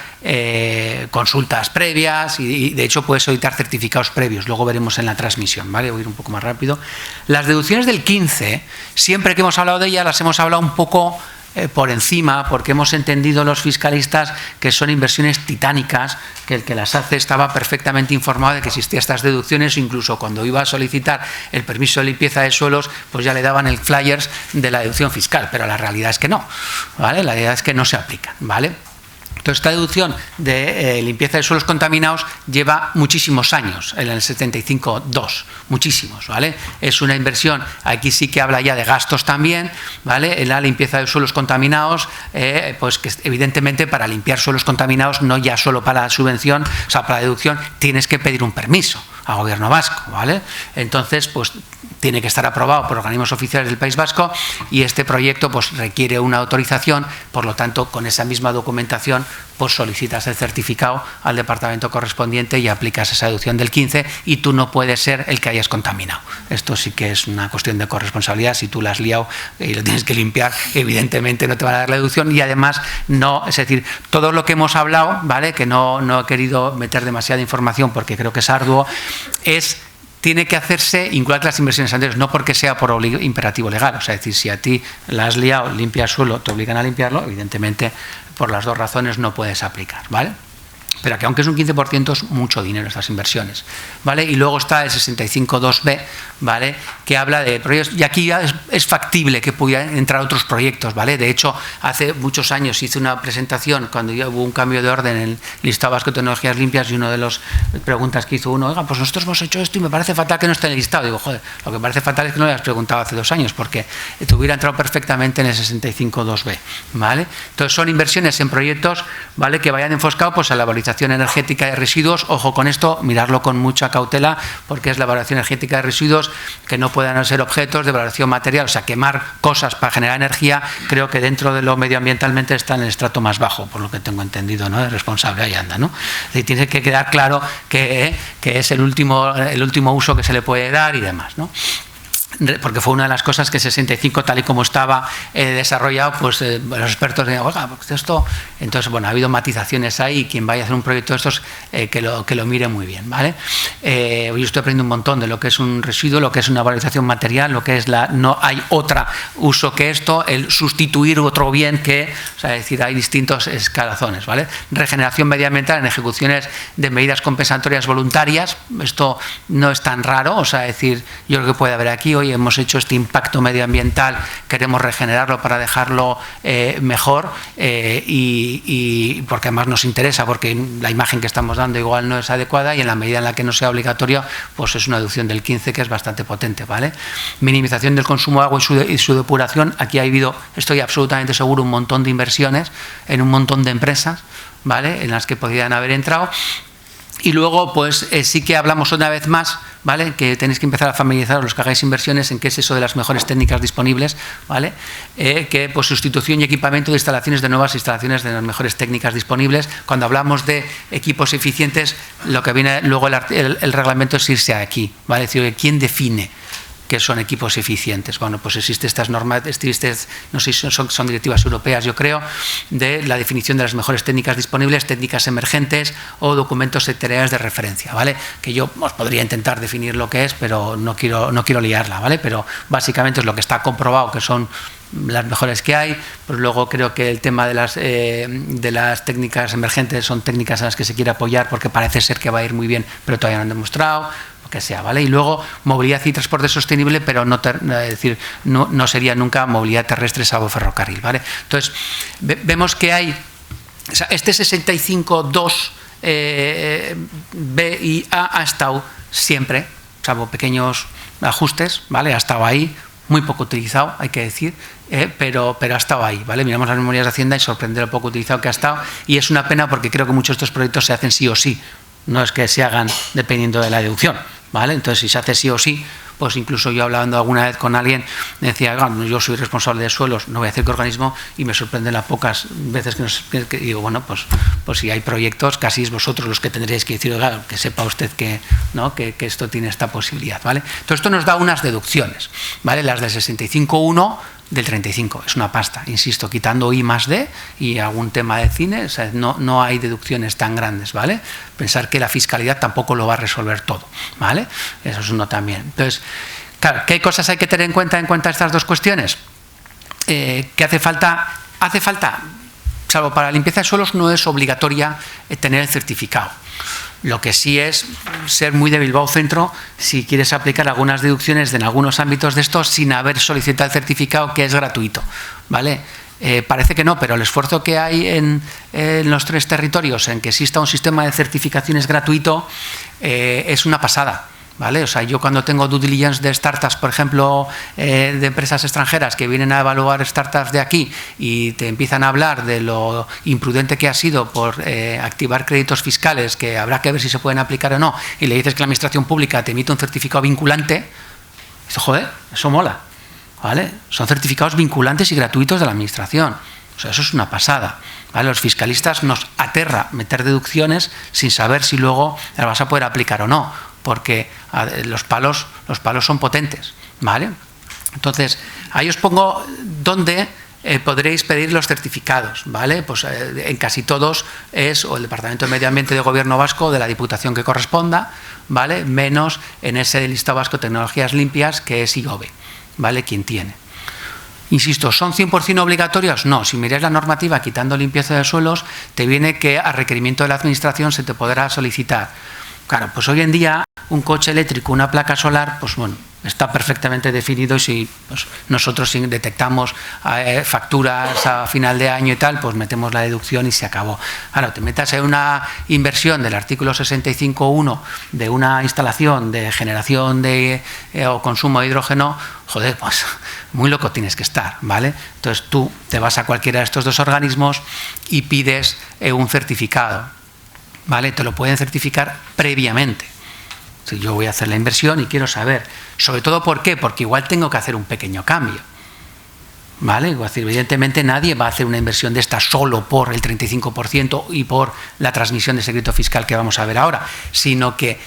S2: consultas previas y de hecho puedes solicitar certificados previos. Luego veremos en la transmisión, ¿vale? Voy a ir un poco más rápido. Las deducciones del 15, siempre que hemos hablado de ellas, las hemos hablado un poco por encima, porque hemos entendido los fiscalistas que son inversiones titánicas, que el que las hace estaba perfectamente informado de que existían estas deducciones, incluso cuando iba a solicitar el permiso de limpieza de suelos, pues ya le daban el flyers de la deducción fiscal, pero la realidad es que no, ¿vale? La realidad es que no se aplican, ¿vale? Entonces, esta deducción de limpieza de suelos contaminados lleva muchísimos años, en el 75-2, muchísimos, ¿vale? Es una inversión, aquí sí que habla ya de gastos también, ¿vale? En la limpieza de suelos contaminados, pues que evidentemente para limpiar suelos contaminados, no ya solo para la subvención, o sea, para la deducción, tienes que pedir un permiso. a Gobierno vasco, ¿vale? Entonces, pues tiene que estar aprobado por organismos oficiales del País Vasco y este proyecto pues requiere una autorización, por lo tanto, con esa misma documentación pues solicitas el certificado al departamento correspondiente y aplicas esa deducción del 15 y tú no puedes ser el que hayas contaminado. Esto sí que es una cuestión de corresponsabilidad. Si tú la has liado y lo tienes que limpiar, evidentemente no te van a dar la deducción y además no, es decir, todo lo que hemos hablado, ¿vale? Que no he querido meter demasiada información porque creo que es arduo, tiene que hacerse igual que las inversiones anteriores, no porque sea por imperativo legal. O sea, es decir, si a ti la has liado, limpia el suelo, te obligan a limpiarlo, evidentemente por las dos razones no puedes aplicar, ¿vale? Pero que aunque es un 15% es mucho dinero estas inversiones, ¿vale? Y luego está el 65.2b, ¿vale? Que habla de proyectos, y aquí ya es factible que pudieran entrar otros proyectos, ¿vale? De hecho, hace muchos años hice una presentación cuando ya hubo un cambio de orden en el listado vasco de tecnologías limpias y una de las preguntas que hizo uno, oiga, pues nosotros hemos hecho esto y me parece fatal que no esté en el listado. Digo, joder, lo que me parece fatal es que no lo hayas preguntado hace 2 años, porque te hubiera entrado perfectamente en el 65.2b, ¿vale? Entonces son inversiones en proyectos, ¿vale? Que vayan enfocados pues a la valorización energética de residuos. Ojo con esto, mirarlo con mucha cautela, porque es la valoración energética de residuos que no puedan ser objetos de valoración material, o sea, quemar cosas para generar energía, creo que dentro de lo medioambientalmente está en el estrato más bajo, por lo que tengo entendido, ¿no? Es responsable, ahí anda, ¿no? Y tiene que quedar claro que es el último uso que se le puede dar y demás, ¿no? Porque fue una de las cosas que 65 tal y como estaba desarrollado, pues los expertos decían, oiga, pues esto, entonces bueno, ha habido matizaciones ahí, quien vaya a hacer un proyecto de estos que lo mire muy bien, ¿vale? Yo estoy aprendiendo un montón de lo que es un residuo, lo que es una valorización material, lo que es no hay otro uso que esto, el sustituir otro bien que, o sea, es decir, hay distintos escalazones, ¿vale? Regeneración medioambiental en ejecuciones de medidas compensatorias voluntarias, esto no es tan raro, o sea, es decir, yo creo que puede haber aquí, hoy hemos hecho este impacto medioambiental, queremos regenerarlo para dejarlo mejor y porque además nos interesa, porque la imagen que estamos dando igual no es adecuada y en la medida en la que no sea obligatoria, pues es una deducción del 15 que es bastante potente, ¿vale? Minimización del consumo de agua y su depuración. Aquí ha habido, estoy absolutamente seguro, un montón de inversiones en un montón de empresas, ¿vale? En las que podrían haber entrado. Y luego, pues sí que hablamos una vez más, ¿vale? Que tenéis que empezar a familiarizaros los que hagáis inversiones en qué es eso de las mejores técnicas disponibles, ¿vale? Que pues sustitución y equipamiento de instalaciones de nuevas instalaciones de las mejores técnicas disponibles. Cuando hablamos de equipos eficientes, lo que viene luego el reglamento es irse aquí, ¿vale? Es decir, ¿quién define que son equipos eficientes? Bueno, pues existen estas normas, no sé si son directivas europeas, yo creo, de la definición de las mejores técnicas disponibles, técnicas emergentes o documentos sectoriales de referencia, ¿vale? Que yo os podría intentar definir lo que es, pero no quiero liarla, ¿vale? Pero básicamente es lo que está comprobado que son las mejores que hay. Pues luego creo que el tema de las técnicas emergentes son técnicas a las que se quiere apoyar porque parece ser que va a ir muy bien, pero todavía no han demostrado, que sea, ¿vale? Y luego movilidad y transporte sostenible, pero no sería nunca movilidad terrestre salvo ferrocarril, ¿vale? Entonces, vemos que hay, o sea, este 65.2 B y A ha estado siempre, salvo pequeños ajustes, ¿vale? Ha estado ahí, muy poco utilizado, hay que decir, pero ha estado ahí, ¿vale? Miramos las memorias de Hacienda y sorprende lo poco utilizado que ha estado, y es una pena porque creo que muchos de estos proyectos se hacen sí o sí, no es que se hagan dependiendo de la deducción, ¿vale? Entonces, si se hace sí o sí, pues incluso yo hablando alguna vez con alguien, me decía, yo soy responsable de suelos, no voy a decir qué organismo, y me sorprende las pocas veces que digo, bueno, pues si hay proyectos, casi es vosotros los que tendréis que decir, oiga, que sepa usted que esto tiene esta posibilidad, ¿vale? Entonces, esto nos da unas deducciones, ¿vale? Las del 65.1 del 35, es una pasta, insisto, quitando I más D y algún tema de cine, o sea, no hay deducciones tan grandes, ¿vale? Pensar que la fiscalidad tampoco lo va a resolver todo, ¿vale? Eso es uno también. Entonces, claro, ¿qué cosas hay que tener en cuenta estas dos cuestiones? ¿Qué hace falta? Hace falta, salvo para limpieza de suelos, no es obligatoria tener el certificado. Lo que sí es ser muy de Bilbao Centro si quieres aplicar algunas deducciones en algunos ámbitos de estos sin haber solicitado el certificado, que es gratuito, ¿vale? Parece que no, pero el esfuerzo que hay en los 3 territorios en que exista un sistema de certificaciones gratuito es una pasada, ¿vale? O sea, yo cuando tengo due diligence de startups, por ejemplo, de empresas extranjeras que vienen a evaluar startups de aquí y te empiezan a hablar de lo imprudente que ha sido por activar créditos fiscales que habrá que ver si se pueden aplicar o no, y le dices que la administración pública te emite un certificado vinculante, dices, joder, eso mola, ¿vale? Son certificados vinculantes y gratuitos de la administración. O sea, eso es una pasada, ¿vale? Los fiscalistas nos aterra meter deducciones sin saber si luego las vas a poder aplicar o no, porque los palos son potentes, ¿vale? Entonces, ahí os pongo dónde podréis pedir los certificados, ¿vale? Pues en casi todos es o el Departamento de Medio Ambiente de Gobierno Vasco o de la Diputación que corresponda, ¿vale? Menos en ese listado vasco de tecnologías limpias que es IGOBE, ¿vale? Quien tiene. Insisto, ¿son 100% obligatorios? No, si miráis la normativa quitando limpieza de suelos, te viene que a requerimiento de la administración se te podrá solicitar. Claro, pues hoy en día un coche eléctrico, una placa solar, pues bueno, está perfectamente definido y si pues, nosotros detectamos facturas a final de año y tal, pues metemos la deducción y se acabó. Claro, te metas en una inversión del artículo 65.1 de una instalación de generación o consumo de hidrógeno, joder, pues muy loco tienes que estar, ¿vale? Entonces tú te vas a cualquiera de estos dos organismos y pides un certificado, ¿vale? Te lo pueden certificar previamente. Si yo voy a hacer la inversión y quiero saber, sobre todo ¿por qué? Porque igual tengo que hacer un pequeño cambio, ¿vale? Es decir, evidentemente nadie va a hacer una inversión de esta solo por el 35% y por la transmisión de secreto fiscal que vamos a ver ahora, sino que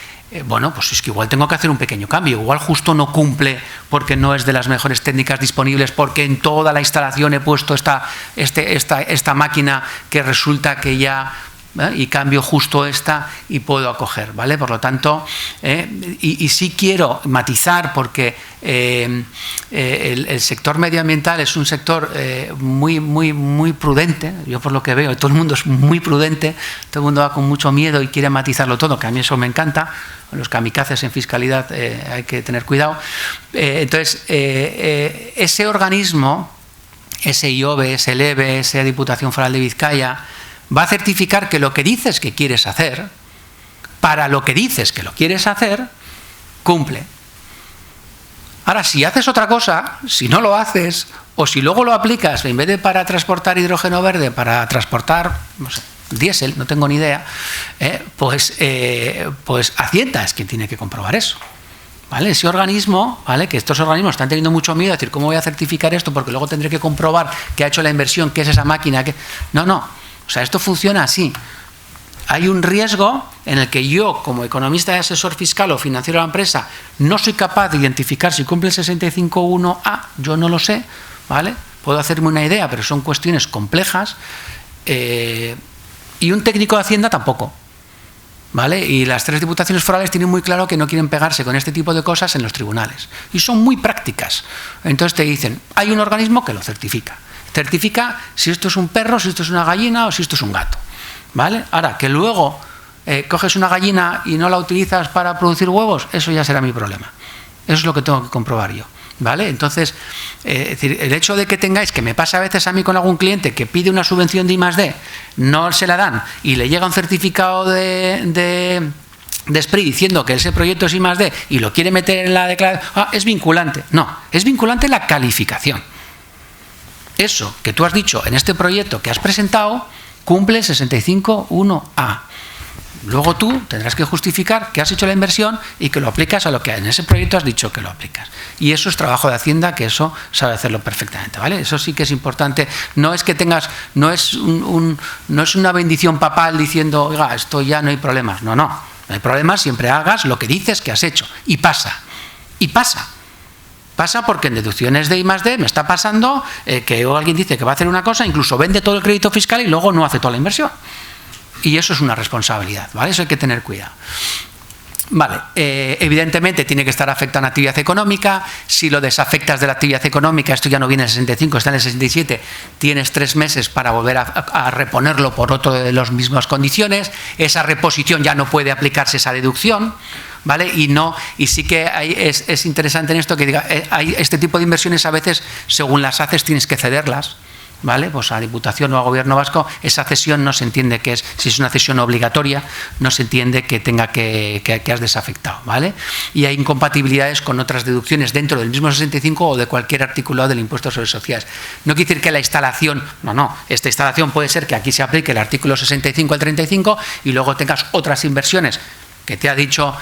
S2: bueno, pues es que igual tengo que hacer un pequeño cambio, igual justo no cumple porque no es de las mejores técnicas disponibles, porque en toda la instalación he puesto esta máquina que resulta que ya... y cambio justo esta y puedo acoger, ¿vale? Por lo tanto, y sí quiero matizar porque el sector medioambiental es un sector muy prudente, yo por lo que veo, todo el mundo es muy prudente, todo el mundo va con mucho miedo y quiere matizarlo todo, que a mí eso me encanta, los kamikazes en fiscalidad hay que tener cuidado. Entonces, ese organismo, ese IOBE, ese LEVE, esa Diputación Foral de Vizcaya, va a certificar que lo que dices que quieres hacer, para lo que dices que lo quieres hacer, cumple. Ahora, si haces otra cosa, si no lo haces, o si luego lo aplicas, en vez de para transportar hidrógeno verde, para transportar, no sé, diésel, no tengo ni idea, pues Hacienda es quien tiene que comprobar eso. ¿Vale? Ese organismo, ¿vale? Que estos organismos están teniendo mucho miedo, a decir, ¿cómo voy a certificar esto? Porque luego tendré que comprobar que ha hecho la inversión, que es esa máquina. No. O sea, esto funciona así. Hay un riesgo en el que yo, como economista y asesor fiscal o financiero de la empresa, no soy capaz de identificar si cumple el 65.1A, yo no lo sé, ¿vale? Puedo hacerme una idea, pero son cuestiones complejas. Y un técnico de Hacienda tampoco, ¿vale? Y las 3 diputaciones forales tienen muy claro que no quieren pegarse con este tipo de cosas en los tribunales. Y son muy prácticas. Entonces te dicen, hay un organismo que lo certifica. Certifica si esto es un perro, si esto es una gallina o si esto es un gato, ¿vale? Ahora, que luego coges una gallina y no la utilizas para producir huevos, eso ya será mi problema. Eso es lo que tengo que comprobar yo, ¿vale? Entonces, es decir, el hecho de que tengáis, que me pasa a veces a mí con algún cliente que pide una subvención de I+D, no se la dan y le llega un certificado de SPRI diciendo que ese proyecto es I+D y lo quiere meter en la declaración, es vinculante. No, es vinculante la calificación. Eso que tú has dicho en este proyecto que has presentado cumple 65.1A. Luego tú tendrás que justificar que has hecho la inversión y que lo aplicas a lo que en ese proyecto has dicho que lo aplicas. Y eso es trabajo de Hacienda, que eso sabe hacerlo perfectamente, ¿vale? Eso sí que es importante. No es que tengas, no es una bendición papal diciendo, oiga, esto ya no hay problemas. No hay problemas, siempre hagas lo que dices que has hecho. Y pasa. Pasa porque en deducciones de I+D me está pasando que alguien dice que va a hacer una cosa, incluso vende todo el crédito fiscal y luego no hace toda la inversión. Y eso es una responsabilidad, ¿vale? Eso hay que tener cuidado. Vale, evidentemente tiene que estar afectado a una actividad económica. Si lo desafectas de la actividad económica, esto ya no viene en el 65, está en el 67, tienes 3 meses para volver a reponerlo por otro de las mismas condiciones. Esa reposición ya no puede aplicarse esa deducción, ¿vale? Y sí que es interesante en esto que diga, hay este tipo de inversiones a veces, según las haces, tienes que cederlas, ¿vale? Pues a Diputación o a Gobierno vasco, esa cesión no se entiende que es, si es una cesión obligatoria, no se entiende que tenga que has desafectado, ¿vale? Y hay incompatibilidades con otras deducciones dentro del mismo 65 o de cualquier articulado del impuesto sobre sociedades. No quiere decir que la instalación, no, esta instalación puede ser que aquí se aplique el artículo 65 al 35 y luego tengas otras inversiones que te ha dicho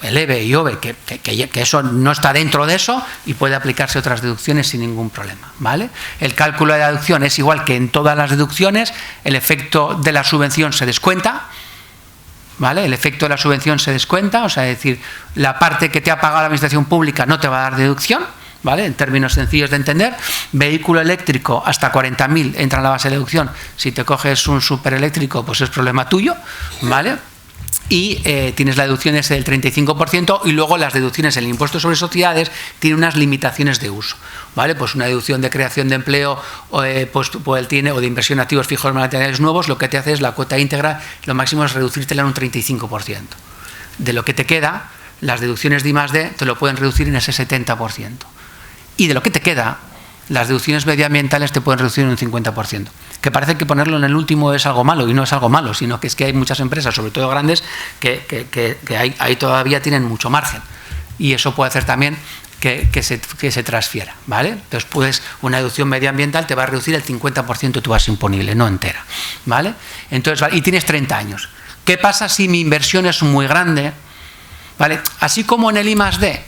S2: el EVE y OVE, que eso no está dentro de eso y puede aplicarse otras deducciones sin ningún problema, ¿vale? El cálculo de la deducción es igual que en todas las deducciones, el efecto de la subvención se descuenta, ¿vale? El efecto de la subvención se descuenta, o sea, es decir, la parte que te ha pagado la administración pública no te va a dar deducción, ¿vale? En términos sencillos de entender. Vehículo eléctrico hasta 40.000 entra en la base de deducción. Si te coges un supereléctrico, pues es problema tuyo, ¿vale? Y tienes la deducción ese del 35% y luego las deducciones en el impuesto sobre sociedades tienen unas limitaciones de uso, ¿vale? Pues una deducción de creación de empleo pues tiene, o de inversión en activos fijos materiales nuevos, lo que te hace es la cuota íntegra, lo máximo es reducírtela en un 35%. De lo que te queda, las deducciones de I+D te lo pueden reducir en ese 70%. Y de lo que te queda, las deducciones medioambientales te pueden reducir en un 50%. Que parece que ponerlo en el último es algo malo, y no es algo malo, sino que es que hay muchas empresas, sobre todo grandes, que ahí todavía tienen mucho margen. Y eso puede hacer también que se transfiera, ¿vale? Entonces, pues, una deducción medioambiental te va a reducir el 50% de tu base imponible, no entera, ¿vale? Entonces, y tienes 30 años. ¿Qué pasa si mi inversión es muy grande? ¿Vale? Así como en el I+D.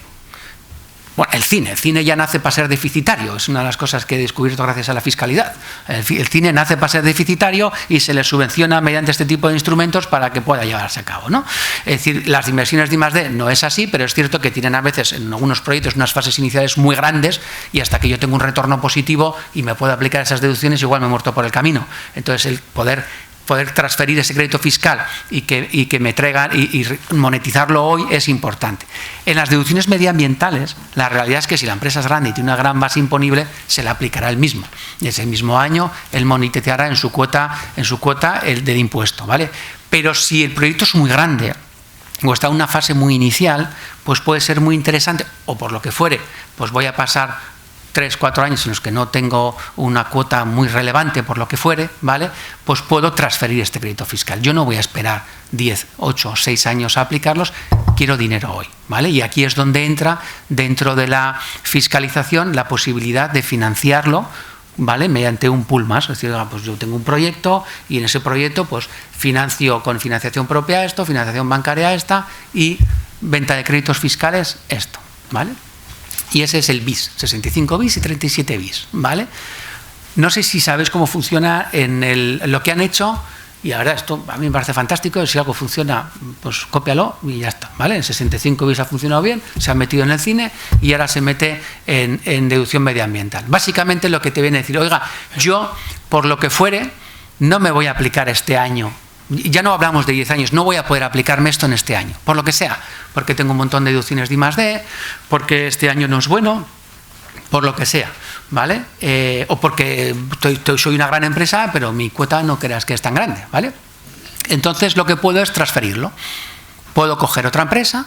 S2: Bueno, el cine ya nace para ser deficitario, es una de las cosas que he descubierto gracias a la fiscalidad. El cine nace para ser deficitario y se le subvenciona mediante este tipo de instrumentos para que pueda llevarse a cabo, ¿no? Es decir, las inversiones de I+D no es así, pero es cierto que tienen a veces en algunos proyectos unas fases iniciales muy grandes y hasta que yo tengo un retorno positivo y me puedo aplicar esas deducciones, igual me he muerto por el camino. Entonces, el poder transferir ese crédito fiscal y que me traigan y monetizarlo hoy es importante. En las deducciones medioambientales, la realidad es que si la empresa es grande y tiene una gran base imponible, se le aplicará el mismo. Y ese mismo año, él monetizará en su cuota el del impuesto, ¿vale? Pero si el proyecto es muy grande o está en una fase muy inicial, pues puede ser muy interesante, o por lo que fuere, pues voy a pasar 3, 4 años en los que no tengo una cuota muy relevante por lo que fuere, ¿vale? Pues puedo transferir este crédito fiscal. Yo no voy a esperar 10, 8 o 6 años a aplicarlos, quiero dinero hoy, ¿vale? Y aquí es donde entra dentro de la fiscalización la posibilidad de financiarlo, ¿vale? Mediante un pool más, es decir, pues yo tengo un proyecto y en ese proyecto pues financio con financiación propia esto, financiación bancaria esta y venta de créditos fiscales esto, ¿vale? Y ese es el BIS, 65 BIS y 37 BIS, ¿vale? No sé si sabéis cómo funciona lo que han hecho, y la verdad, esto a mí me parece fantástico, si algo funciona, pues cópialo y ya está, ¿vale? El 65 BIS ha funcionado bien, se ha metido en el cine y ahora se mete en deducción medioambiental. Básicamente lo que te viene a decir, oiga, yo, por lo que fuere, no me voy a aplicar este año. Ya no hablamos de 10 años, no voy a poder aplicarme esto en este año, por lo que sea, porque tengo un montón de deducciones de I+D, porque este año no es bueno, por lo que sea, ¿vale? O porque soy una gran empresa, pero mi cuota no creas que es tan grande, ¿vale? Entonces lo que puedo es transferirlo. Puedo coger otra empresa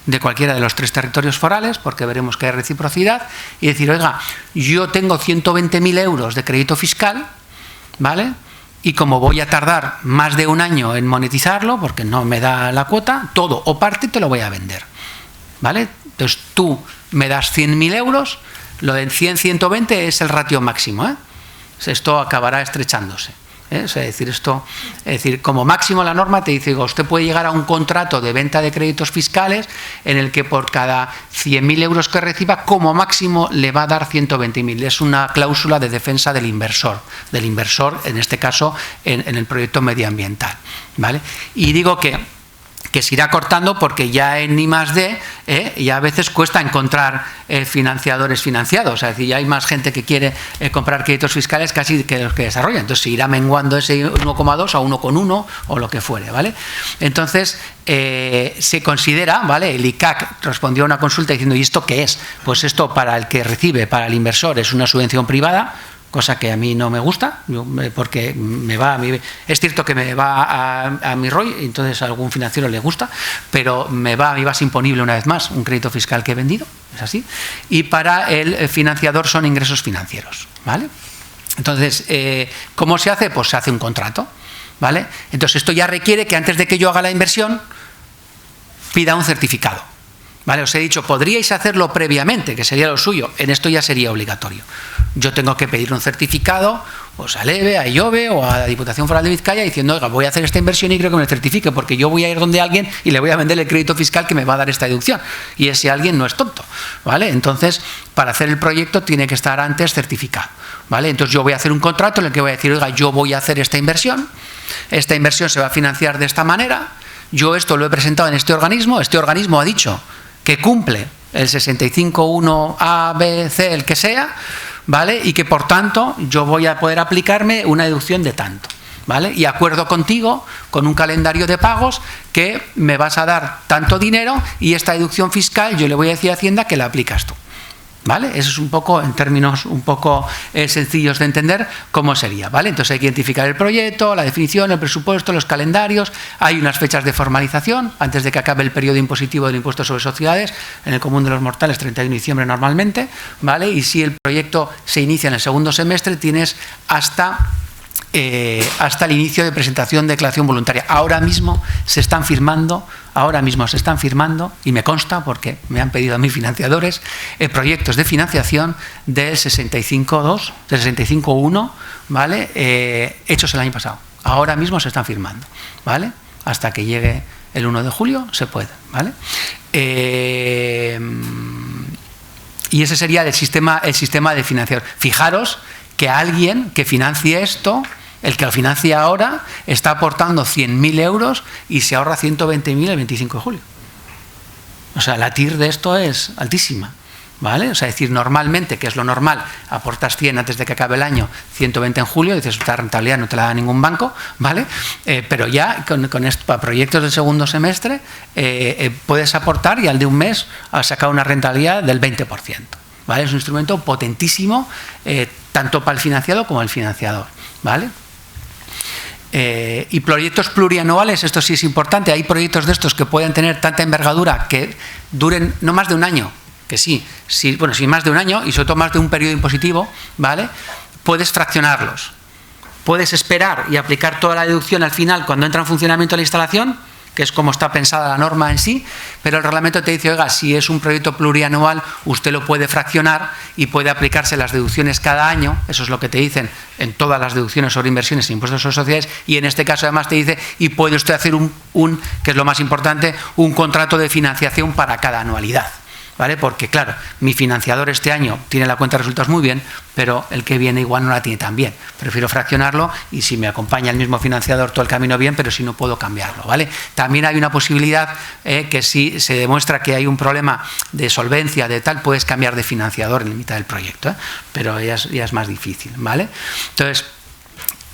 S2: de cualquiera de los 3 territorios forales, porque veremos que hay reciprocidad, y decir, oiga, yo tengo 120.000 euros de crédito fiscal, ¿vale? Y como voy a tardar más de un año en monetizarlo, porque no me da la cuota, todo o parte te lo voy a vender, ¿vale? Entonces tú me das 100.000 euros, lo de 100, 120 es el ratio máximo, ¿eh? Esto acabará estrechándose, ¿eh? O sea, es decir, como máximo la norma te dice, usted puede llegar a un contrato de venta de créditos fiscales en el que por cada 100.000 euros que reciba, como máximo le va a dar 120.000. Es una cláusula de defensa del inversor en este caso en el proyecto medioambiental, ¿vale? Y digo que se irá cortando porque ya en I+D ya a veces cuesta encontrar financiadores financiados, es decir, ya hay más gente que quiere comprar créditos fiscales casi que los que desarrollan, entonces se irá menguando ese 1,2 a 1,1 o lo que fuere, ¿vale? Entonces se considera, ¿vale? El ICAC respondió a una consulta diciendo, ¿y esto qué es? Pues esto para el que recibe, para el inversor, es una subvención privada, cosa que a mí no me gusta, porque es cierto que me va a mi ROI, entonces a algún financiero le gusta, pero me va a mi base imponible una vez más, un crédito fiscal que he vendido, es así, y para el financiador son ingresos financieros, ¿vale? Entonces, ¿cómo se hace? Pues se hace un contrato, ¿vale? Entonces, esto ya requiere que antes de que yo haga la inversión, pida un certificado, ¿vale? Os he dicho, podríais hacerlo previamente, que sería lo suyo. En esto ya sería obligatorio. Yo tengo que pedir un certificado, pues al EVE, a IOVE o a la Diputación Foral de Vizcaya diciendo, oiga, voy a hacer esta inversión y creo que me lo certifique, porque yo voy a ir donde alguien y le voy a vender el crédito fiscal que me va a dar esta deducción. Y ese alguien no es tonto, ¿vale? Entonces, para hacer el proyecto tiene que estar antes certificado, ¿vale? Entonces yo voy a hacer un contrato en el que voy a decir, oiga, yo voy a hacer esta inversión se va a financiar de esta manera, yo esto lo he presentado en este organismo ha dicho que cumple el 65.1 B, C, el que sea, ¿vale? Y que por tanto yo voy a poder aplicarme una deducción de tanto, ¿vale? Y acuerdo contigo con un calendario de pagos que me vas a dar tanto dinero y esta deducción fiscal yo le voy a decir a Hacienda que la aplicas tú, ¿vale? Eso es un poco, en términos un poco sencillos de entender, cómo sería, ¿vale? Entonces hay que identificar el proyecto, la definición, el presupuesto, los calendarios, hay unas fechas de formalización, antes de que acabe el periodo impositivo del impuesto sobre sociedades, en el común de los mortales, 31 de diciembre normalmente, ¿vale? Y si el proyecto se inicia en el segundo semestre, tienes hasta el inicio de presentación de declaración voluntaria. Ahora mismo se están firmando, y me consta porque me han pedido a mis financiadores, proyectos de financiación del 65.2, del 65.1, ¿vale? Hechos el año pasado. Ahora mismo se están firmando, ¿vale? Hasta que llegue el 1 de julio se puede, ¿vale? Y ese sería el sistema de financiación. Fijaros que alguien que financie esto, el que lo financia ahora, está aportando 100.000 euros y se ahorra 120.000 el 25 de julio. O sea, la TIR de esto es altísima, ¿vale? O sea, es decir, normalmente, que es lo normal, aportas 100 antes de que acabe el año, 120 en julio, dices, esta rentabilidad no te la da ningún banco, ¿vale? Pero ya con esto, para proyectos del segundo semestre, puedes aportar y al de un mes has sacado una rentabilidad del 20%. ¿Vale? Es un instrumento potentísimo, tanto para el financiado como el financiador, ¿vale? Y proyectos plurianuales, esto sí es importante, hay proyectos de estos que pueden tener tanta envergadura que duren no más de un año, que sí más de un año y sobre todo más de un periodo impositivo, ¿vale? Puedes fraccionarlos, puedes esperar y aplicar toda la deducción al final cuando entra en funcionamiento la instalación, que es como está pensada la norma en sí, pero el reglamento te dice, oiga, si es un proyecto plurianual, usted lo puede fraccionar y puede aplicarse las deducciones cada año, eso es lo que te dicen en todas las deducciones sobre inversiones e impuestos sobre sociedades, y en este caso además te dice, y puede usted hacer que es lo más importante, un contrato de financiación para cada anualidad, ¿vale? Porque claro, mi financiador este año tiene la cuenta de resultados muy bien, pero el que viene igual no la tiene tan bien. Prefiero fraccionarlo y si me acompaña el mismo financiador todo el camino bien, pero si no puedo cambiarlo, ¿vale? También hay una posibilidad que si se demuestra que hay un problema de solvencia, de tal, puedes cambiar de financiador en la mitad del proyecto, pero ya es más difícil, ¿vale? Entonces,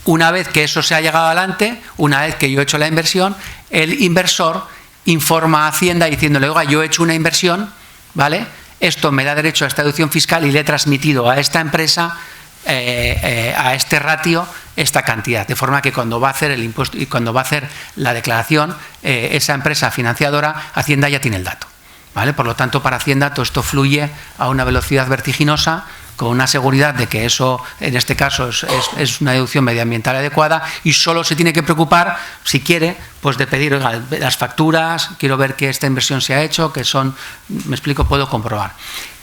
S2: una vez que eso se ha llegado adelante, una vez que yo he hecho la inversión, el inversor informa a Hacienda diciéndole, oiga, yo he hecho una inversión, ¿vale? Esto me da derecho a esta deducción fiscal y le he transmitido a esta empresa, a este ratio, esta cantidad. De forma que cuando va a hacer el impuesto y cuando va a hacer la declaración, esa empresa financiadora, Hacienda ya tiene el dato, ¿vale? Por lo tanto, para Hacienda todo esto fluye a una velocidad vertiginosa, con una seguridad de que eso, en este caso, es una deducción medioambiental adecuada y solo se tiene que preocupar, si quiere, pues de pedir, oiga, las facturas, quiero ver que esta inversión se ha hecho, que son, me explico, puedo comprobar.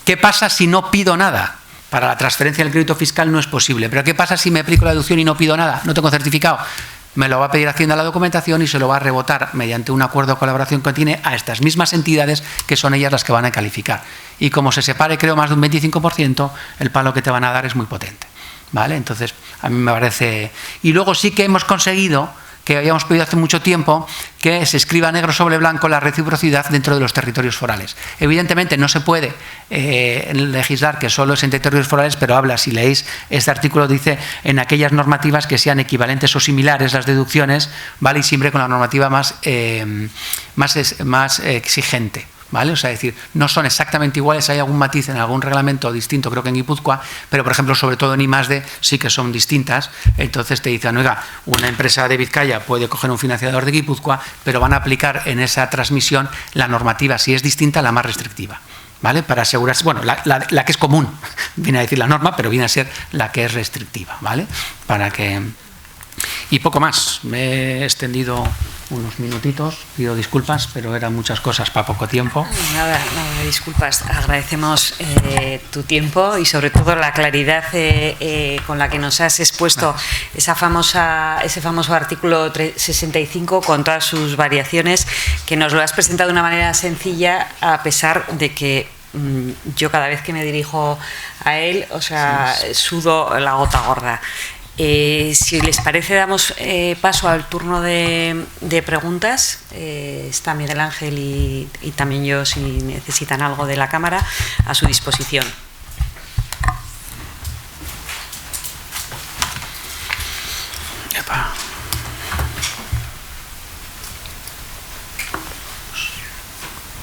S2: ¿Qué pasa si no pido nada? Para la transferencia del crédito fiscal no es posible, pero ¿qué pasa si me aplico la deducción y no pido nada? No tengo certificado. Me lo va a pedir Hacienda la documentación y se lo va a rebotar mediante un acuerdo de colaboración que tiene a estas mismas entidades que son ellas las que van a calificar. Y como se separe, creo, más de un 25%, el palo que te van a dar es muy potente, ¿vale? Entonces, a mí me parece... Y luego sí que hemos conseguido, que habíamos pedido hace mucho tiempo, que se escriba negro sobre blanco la reciprocidad dentro de los territorios forales. Evidentemente no se puede legislar que solo es en territorios forales, pero habla, si leéis este artículo, dice en aquellas normativas que sean equivalentes o similares las deducciones, ¿vale? Y siempre con la normativa más exigente, ¿vale? O sea, es decir, no son exactamente iguales, hay algún matiz en algún reglamento distinto, creo que en Guipúzcoa, pero por ejemplo, sobre todo en I+D sí que son distintas. Entonces te dicen, oiga, una empresa de Vizcaya puede coger un financiador de Guipúzcoa, pero van a aplicar en esa transmisión la normativa, si es distinta, la más restrictiva, ¿vale? Para asegurarse, bueno, la que es común, viene a decir la norma, pero viene a ser la que es restrictiva, ¿vale? Para que... Y poco más, me he extendido unos minutitos, pido disculpas, pero eran muchas cosas para poco tiempo.
S1: Nada, disculpas, agradecemos tu tiempo y sobre todo la claridad con la que nos has expuesto ese famoso artículo 65 con todas sus variaciones, que nos lo has presentado de una manera sencilla, a pesar de que yo cada vez que me dirijo a él, o sea, sudo la gota gorda. Si les parece, damos paso al turno de preguntas. Está Miguel Ángel y también yo, si necesitan algo de la cámara, a su disposición.
S2: Epa.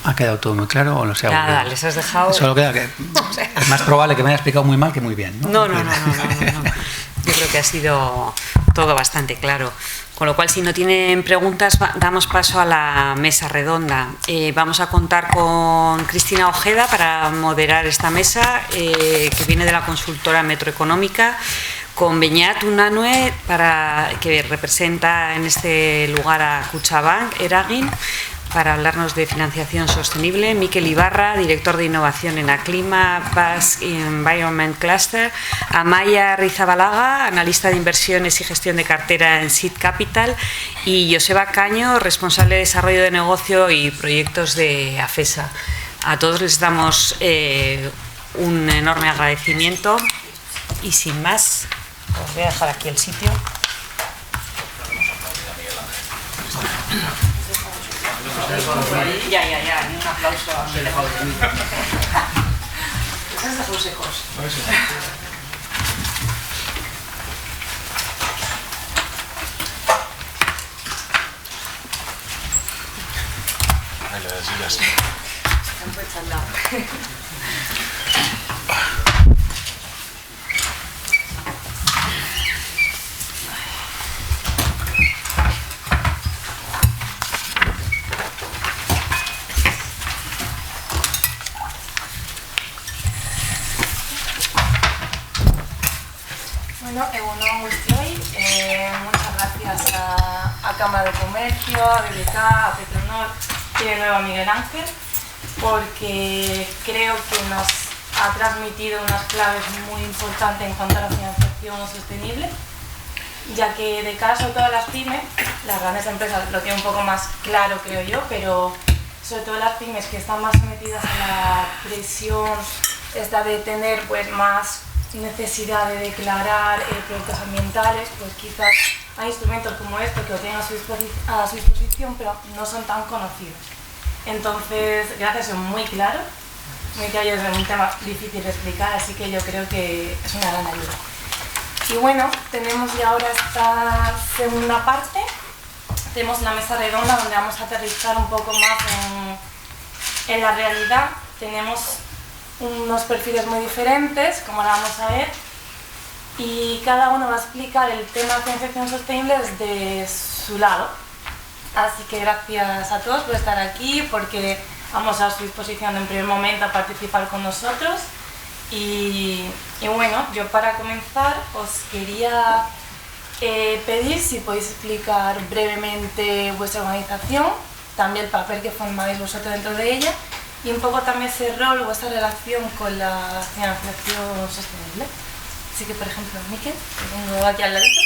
S2: ¿Ha quedado todo muy claro o no se ha
S1: Nada, les has dejado...
S2: Solo queda que es más probable que me haya explicado muy mal que muy bien, ¿no?
S1: No. Yo creo que ha sido todo bastante claro. Con lo cual, si no tienen preguntas, damos paso a la mesa redonda. Vamos a contar con Cristina Ojeda para moderar esta mesa, que viene de la consultora Metroeconómica, con Beñat Unanue, que representa en este lugar a Kutxabank Eragin, para hablarnos de financiación sostenible, Mikel Ibarra, director de innovación en Aclima Basque Environment Cluster, Amaya Rizabalaga, analista de inversiones y gestión de cartera en Seed Capital, y Joseba Caño, responsable de desarrollo de negocio y proyectos de AFESA. A todos les damos un enorme agradecimiento y sin más, os voy a dejar aquí el sitio. Ya, ni un aplauso a mi lejos. ¿Estás de los secos?
S3: Ahí le das.
S1: Están puestos al lado.
S4: Egunon guztioi, muchas gracias a Cámara de Comercio, a BBK, a Petronor y de nuevo a Miguel Ángel, porque creo que nos ha transmitido unas claves muy importantes en cuanto a la financiación sostenible, ya que de cara sobre todo a las pymes, las grandes empresas lo tienen un poco más claro, creo yo, pero sobre todo las pymes que están más sometidas a la presión esta de tener pues más necesidad de declarar proyectos ambientales, pues quizás hay instrumentos como este que lo tienen a su disposición, pero no son tan conocidos. Entonces, gracias, son muy claros, es un tema difícil de explicar, así que yo creo que es una gran ayuda. Y bueno, tenemos ya ahora esta segunda parte, tenemos una mesa redonda donde vamos a aterrizar un poco más en la realidad. Tenemos unos perfiles muy diferentes, como ahora vamos a ver, y cada uno va a explicar el tema de financiación sostenible desde su lado. Así que gracias a todos por estar aquí, porque vamos a su disposición en primer momento a participar con nosotros. Y bueno, yo para comenzar os quería pedir si podéis explicar brevemente vuestra organización, también el papel que formáis vosotros dentro de ella, y un poco también ese rol, vuestra relación con la financiación sostenible. Así que, por ejemplo, Mikel, que tengo aquí al ladito.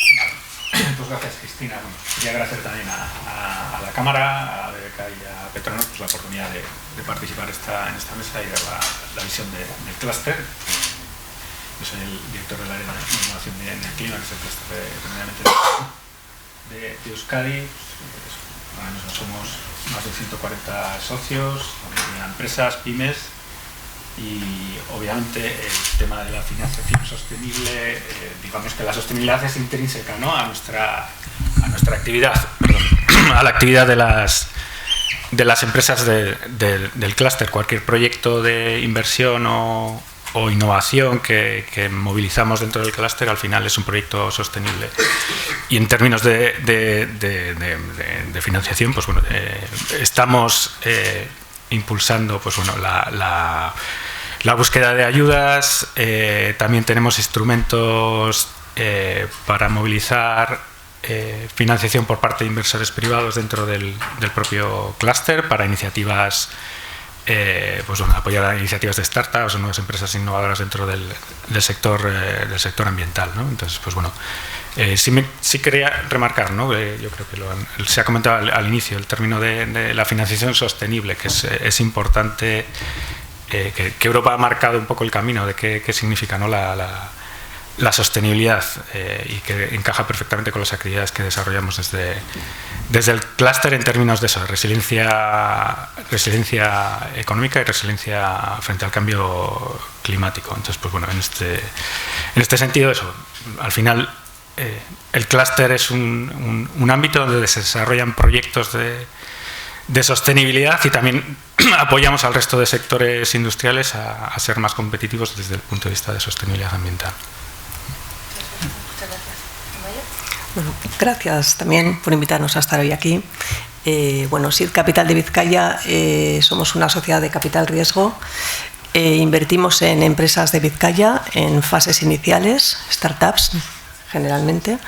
S3: Pues gracias, Cristina. Bueno, quería agradecer también a la Cámara, a BBK y a Petronor pues, la oportunidad de participar en esta mesa y ver la visión del clúster. Yo soy el director del área de innovación de Aclima, que es el clúster de Euskadi. Pues, ahora mismo somos más de 140 socios, empresas, pymes, y obviamente el tema de la financiación sostenible, digamos que la sostenibilidad es intrínseca, ¿no? a nuestra actividad, a la actividad de las empresas del clúster. Cualquier proyecto de inversión o innovación que movilizamos dentro del clúster al final es un proyecto sostenible. Y en términos de financiación, pues bueno, estamos impulsando pues bueno, la búsqueda de ayudas. También tenemos instrumentos para movilizar financiación por parte de inversores privados dentro del propio clúster para iniciativas, pues bueno, apoyar a iniciativas de startups o nuevas empresas innovadoras dentro del sector ambiental, ¿no? Entonces, pues bueno, sí quería remarcar, ¿no? Yo creo que se ha comentado al inicio el término de la financiación sostenible, que es importante, que Europa ha marcado un poco el camino de qué significa, ¿no? la sostenibilidad, y que encaja perfectamente con las actividades que desarrollamos desde el clúster en términos de eso, resiliencia económica y resiliencia frente al cambio climático. Entonces, pues bueno, en este sentido, eso, al final el clúster es un ámbito donde se desarrollan proyectos de sostenibilidad, y también apoyamos al resto de sectores industriales a ser más competitivos desde el punto de vista de sostenibilidad ambiental.
S5: Bueno, gracias también por invitarnos a estar hoy aquí. Bueno, SID Capital de Vizcaya somos una sociedad de capital riesgo. Invertimos en empresas de Vizcaya en fases iniciales, startups generalmente,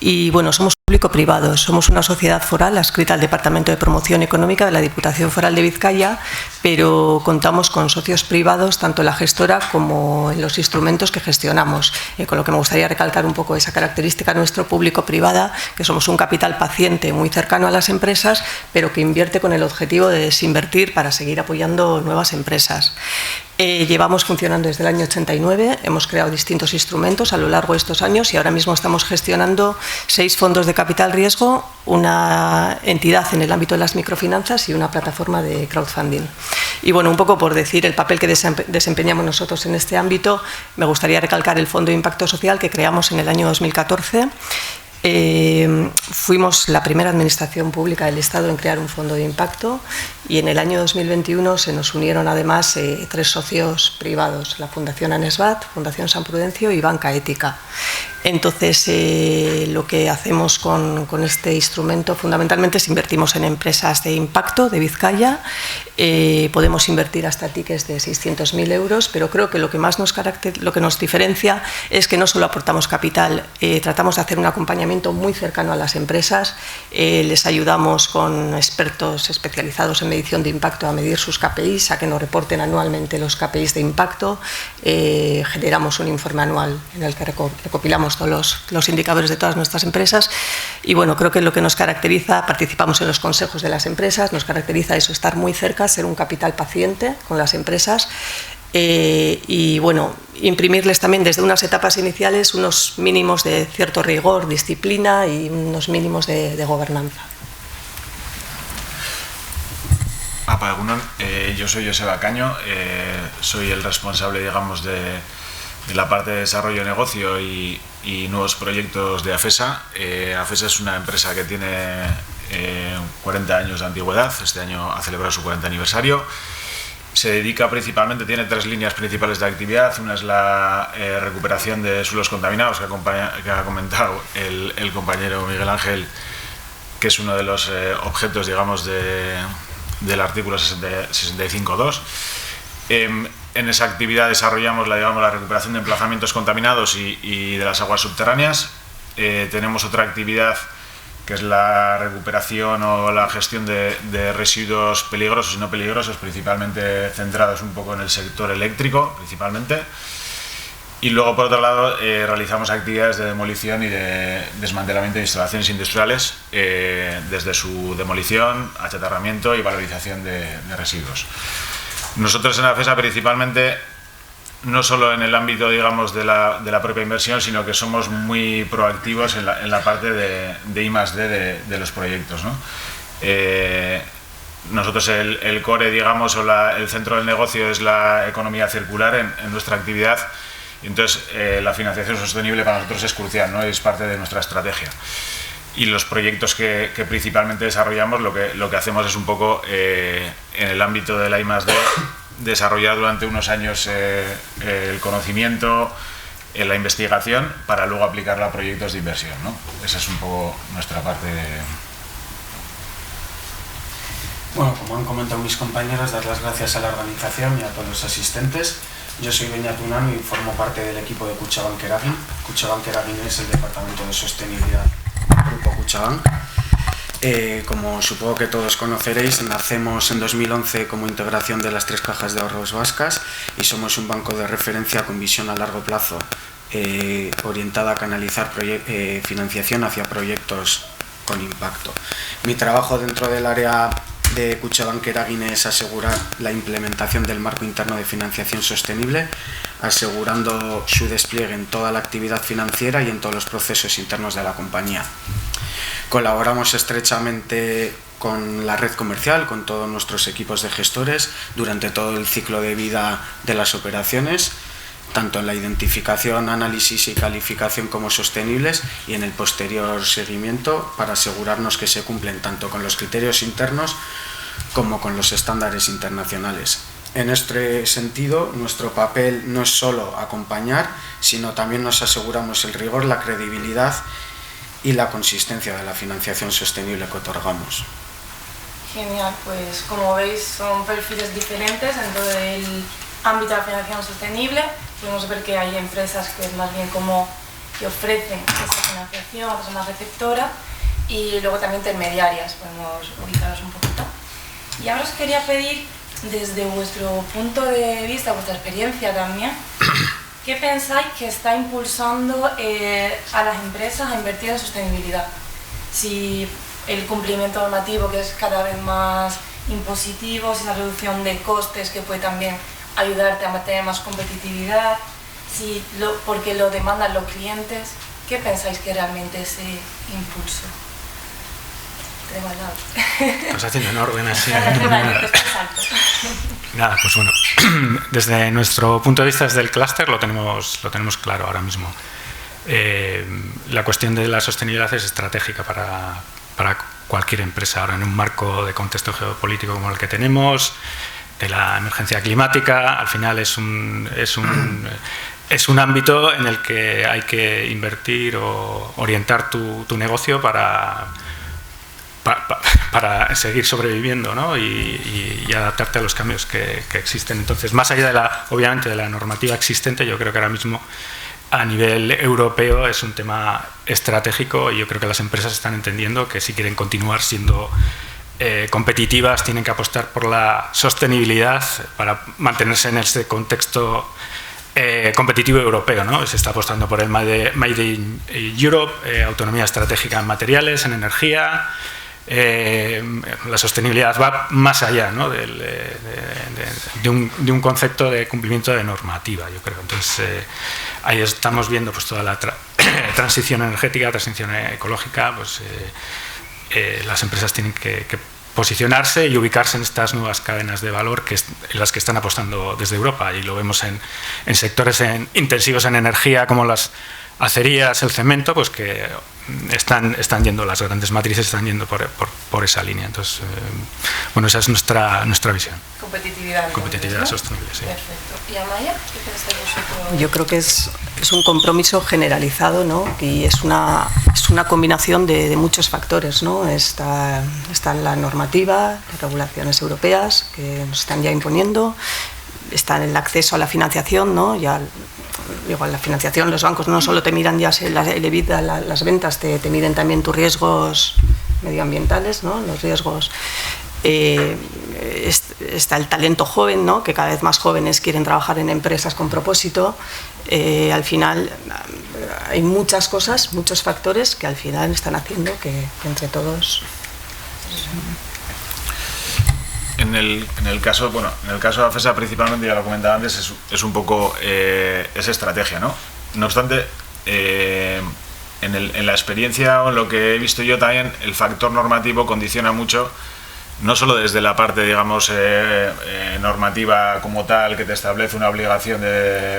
S5: y bueno, somos público-privado. Somos una sociedad foral adscrita al Departamento de Promoción Económica de la Diputación Foral de Vizcaya, pero contamos con socios privados tanto en la gestora como en los instrumentos que gestionamos, con lo que me gustaría recalcar un poco esa característica nuestro público-privada, que somos un capital paciente muy cercano a las empresas, pero que invierte con el objetivo de desinvertir para seguir apoyando nuevas empresas. Llevamos funcionando desde el año 89, hemos creado distintos instrumentos a lo largo de estos años y ahora mismo estamos gestionando 6 fondos de capital riesgo, una entidad en el ámbito de las microfinanzas y una plataforma de crowdfunding. Y bueno, un poco por decir el papel que desempeñamos nosotros en este ámbito, me gustaría recalcar el Fondo de Impacto Social que creamos en el año 2014. Fuimos la primera administración pública del Estado en crear un fondo de impacto y en el año 2021 se nos unieron además 3 socios privados, la Fundación ANESBAT, Fundación San Prudencio y Banca Ética. Entonces, lo que hacemos con este instrumento fundamentalmente es invertimos en empresas de impacto de Vizcaya, podemos invertir hasta tickets de 600.000 euros, pero creo que lo que más lo que nos diferencia es que no solo aportamos capital, tratamos de hacer un acompañamiento muy cercano a las empresas, les ayudamos con expertos especializados en medición de impacto a medir sus KPIs, a que nos reporten anualmente los KPIs de impacto, generamos un informe anual en el que recopilamos todos los indicadores de todas nuestras empresas y bueno, creo que lo que nos caracteriza, participamos en los consejos de las empresas, nos caracteriza eso, estar muy cerca, ser un capital paciente con las empresas y bueno, imprimirles también desde unas etapas iniciales unos mínimos de cierto rigor, disciplina y unos mínimos de gobernanza.
S6: Yo soy Joseba Caño, soy el responsable, digamos, de la parte de desarrollo de negocio y nuevos proyectos de AFESA. AFESA es una empresa que tiene 40 años de antigüedad, este año ha celebrado su 40 aniversario. Se dedica principalmente, tiene 3 líneas principales de actividad. Una es la recuperación de suelos contaminados, que ha comentado el compañero Miguel Ángel, que es uno de los objetos, digamos, del artículo 65.2. En esa actividad desarrollamos la recuperación de emplazamientos contaminados y de las aguas subterráneas. Tenemos otra actividad que es la recuperación o la gestión de residuos peligrosos y no peligrosos, principalmente centrados un poco en el sector eléctrico, principalmente. Y luego, por otro lado, realizamos actividades de demolición y de desmantelamiento de instalaciones industriales, desde su demolición, achatarramiento y valorización de residuos. Nosotros en AFESA principalmente, no solo en el ámbito, digamos, de la propia inversión, sino que somos muy proactivos en la parte de I+D de los proyectos, ¿no? Nosotros el core, digamos, o el centro del negocio es la economía circular en nuestra actividad. Entonces, la financiación sostenible para nosotros es crucial, ¿no? Es parte de nuestra estrategia. Y los proyectos que principalmente desarrollamos, lo que hacemos es un poco, en el ámbito de la I+D, desarrollar durante unos años el conocimiento, la investigación, para luego aplicarlo a proyectos de inversión, ¿no? Esa es un poco nuestra parte
S7: Bueno, como han comentado mis compañeros, dar las gracias a la organización y a todos los asistentes. Yo soy Beñat Unano y formo parte del equipo de Kutxabank Eragin. Kutxabank Eragin es el departamento de sostenibilidad del grupo Kutxabank. Como supongo que todos conoceréis, nacemos en 2011 como integración de las 3 cajas de ahorros vascas y somos un banco de referencia con visión a largo plazo, orientada a canalizar financiación hacia proyectos con impacto. Mi trabajo dentro del área de Kutxabank Eragin es asegurar la implementación del marco interno de financiación sostenible, asegurando su despliegue en toda la actividad financiera y en todos los procesos internos de la compañía. Colaboramos estrechamente con la red comercial, con todos nuestros equipos de gestores durante todo el ciclo de vida de las operaciones, tanto en la identificación, análisis y calificación como sostenibles, y en el posterior seguimiento para asegurarnos que se cumplen tanto con los criterios internos como con los estándares internacionales. En este sentido, nuestro papel no es solo acompañar, sino también nos aseguramos el rigor, la credibilidad y la consistencia de la financiación sostenible que otorgamos.
S4: Genial, pues como veis son perfiles diferentes en todo el ámbito de la financiación sostenible. Podemos ver que hay empresas que es más bien como que ofrecen esa financiación, otras son más receptoras, y luego también intermediarias, podemos ubicaros un poquito. Y ahora os quería pedir, desde vuestro punto de vista, vuestra experiencia también, ¿qué pensáis que está impulsando a las empresas a invertir en sostenibilidad? Si el cumplimiento normativo, que es cada vez más impositivo, si la reducción de costes, que puede también ayudarte a mantener más competitividad, porque lo demandan los clientes, ¿qué pensáis que realmente ese impulso? Tengo al lado.
S3: Pues haciendo en orden así. Nada, pues bueno, desde nuestro punto de vista, desde el clúster, lo tenemos claro ahora mismo. La cuestión de la sostenibilidad es estratégica para cualquier empresa ahora en un marco de contexto geopolítico como el que tenemos, de la emergencia climática. Al final es un ámbito en el que hay que invertir o orientar tu negocio para seguir sobreviviendo, ¿no? y adaptarte a los cambios que existen. Entonces, más allá obviamente de la normativa existente, yo creo que ahora mismo a nivel europeo es un tema estratégico, y yo creo que las empresas están entendiendo que si quieren continuar siendo competitivas tienen que apostar por la sostenibilidad para mantenerse en este contexto competitivo europeo, ¿no? Se está apostando por el Made in Europe, autonomía estratégica en materiales, en energía. La sostenibilidad va más allá, ¿no? de un concepto de cumplimiento de normativa, yo creo. Entonces, ahí estamos viendo pues toda la transición energética, transición ecológica. Pues las empresas tienen que posicionarse y ubicarse en estas nuevas cadenas de valor en las que están apostando desde Europa, y lo vemos en sectores intensivos en energía como las acerías, el cemento, pues que están yendo, las grandes matrices están yendo por esa línea. Entonces, bueno, esa es nuestra visión. Competitividad, ¿no? Sostenible, sí.
S4: Perfecto. ¿Y Amaya? ¿Qué pensáis vosotros?
S5: Yo creo que es un compromiso generalizado, ¿no? Y es una combinación de muchos factores, ¿no? Está la normativa, las regulaciones europeas que nos están ya imponiendo, está el acceso a la financiación, ¿no? Ya igual la financiación, los bancos no solo te miran ya el EBITDA, las ventas, te miden también tus riesgos medioambientales, ¿no? Los riesgos. Está el talento joven, ¿no? Que cada vez más jóvenes quieren trabajar en empresas con propósito. Al final hay muchas cosas, muchos factores que al final están haciendo que entre todos.
S6: En el caso de AFESA, principalmente, ya lo comentaba antes, es un poco esa estrategia, ¿no? No obstante, en la experiencia o en lo que he visto yo también, el factor normativo condiciona mucho, no solo desde la parte, digamos, normativa como tal, que te establece una obligación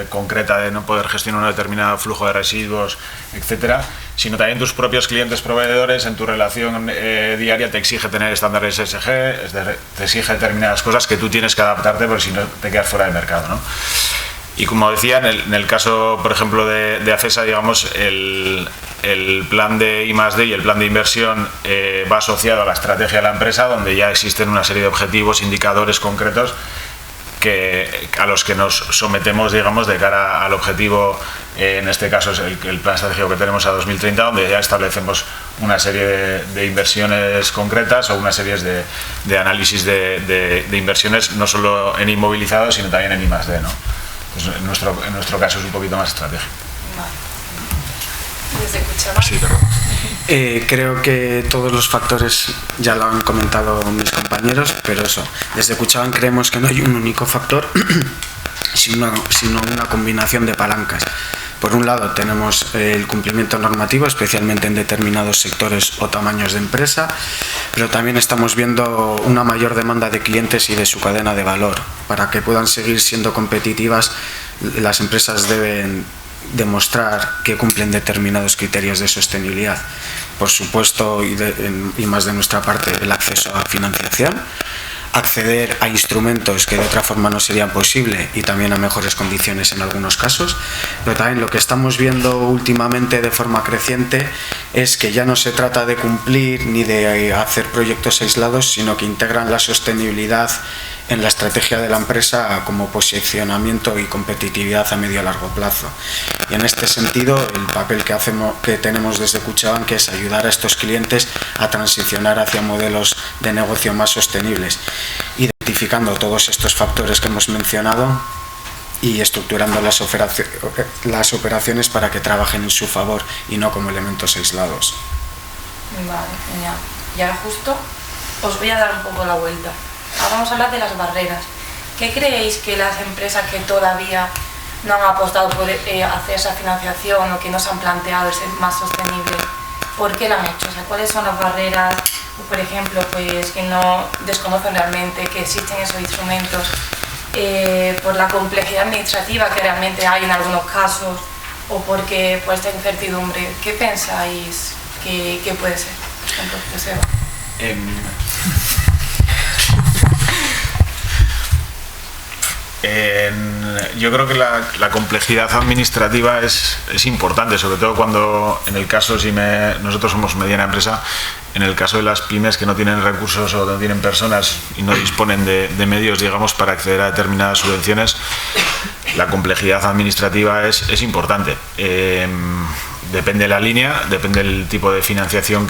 S6: concreta de no poder gestionar un determinado flujo de residuos, etcétera, sino también tus propios clientes proveedores en tu relación diaria te exige tener estándares ESG, te exige determinadas cosas que tú tienes que adaptarte, porque si no te quedas fuera del mercado, ¿no? Y como decía, en el caso, por ejemplo, de AFESA, digamos, el plan de I+D y el plan de inversión va asociado a la estrategia de la empresa, donde ya existen una serie de objetivos, indicadores concretos a los que nos sometemos, digamos, de cara al objetivo, en este caso es el plan estratégico que tenemos a 2030, donde ya establecemos una serie de inversiones concretas o una serie de análisis de inversiones, no solo en inmovilizados, sino también en I+D, ¿no? Entonces, en nuestro caso es un poquito más estratégico.
S4: Vale. ¿Desde Cuchabank?
S6: Sí, perdón.
S7: Creo que todos los factores ya lo han comentado mis compañeros, pero eso, desde Cuchabank creemos que no hay un único factor, sino una combinación de palancas. Por un lado tenemos el cumplimiento normativo, especialmente en determinados sectores o tamaños de empresa, pero también estamos viendo una mayor demanda de clientes y de su cadena de valor. Para que puedan seguir siendo competitivas, las empresas deben demostrar que cumplen determinados criterios de sostenibilidad. Por supuesto, y más de nuestra parte, el acceso a financiación, acceder a instrumentos que de otra forma no serían posible y también a mejores condiciones en algunos casos, pero también lo que estamos viendo últimamente de forma creciente es que ya no se trata de cumplir ni de hacer proyectos aislados, sino que integran la sostenibilidad en la estrategia de la empresa como posicionamiento y competitividad a medio y largo plazo. Y en este sentido, el papel que tenemos desde Cuchabank es ayudar a estos clientes a transicionar hacia modelos de negocio más sostenibles, identificando todos estos factores que hemos mencionado y estructurando las operaciones para que trabajen en su favor y no como elementos aislados.
S4: Vale, genial. Y ahora justo os voy a dar un poco la vuelta. Ahora vamos a hablar de las barreras. ¿Qué creéis que las empresas que todavía no han apostado por hacer esa financiación o que no se han planteado ser más sostenible, por qué lo han hecho? O sea, ¿cuáles son las barreras? Por ejemplo, pues que no desconocen realmente que existen esos instrumentos, por la complejidad administrativa que realmente hay en algunos casos, o porque por esta incertidumbre. ¿Qué pensáis que puede ser? Entonces,
S6: yo creo que la complejidad administrativa es importante, sobre todo cuando, en el caso, nosotros somos mediana empresa, en el caso de las pymes que no tienen recursos o no tienen personas y no disponen de medios, digamos, para acceder a determinadas subvenciones, la complejidad administrativa es importante. Depende de la línea, depende del tipo de financiación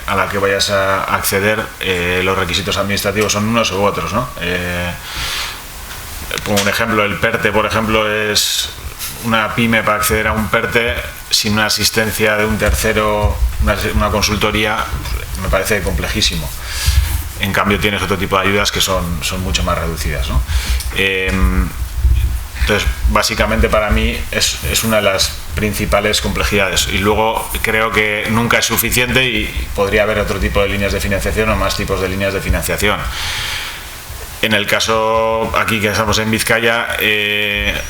S6: a la que vayas a acceder, los requisitos administrativos son unos u otros, ¿no? Pongo un ejemplo, el PERTE, por ejemplo, es una pyme para acceder a un PERTE sin una asistencia de un tercero, una consultoría, me parece complejísimo. En cambio tienes otro tipo de ayudas que son mucho más reducidas, ¿no? Entonces, básicamente para mí es una de las principales complejidades. Y luego creo que nunca es suficiente y podría haber otro tipo de líneas de financiación o más tipos de líneas de financiación. En el caso, aquí que estamos en Vizcaya,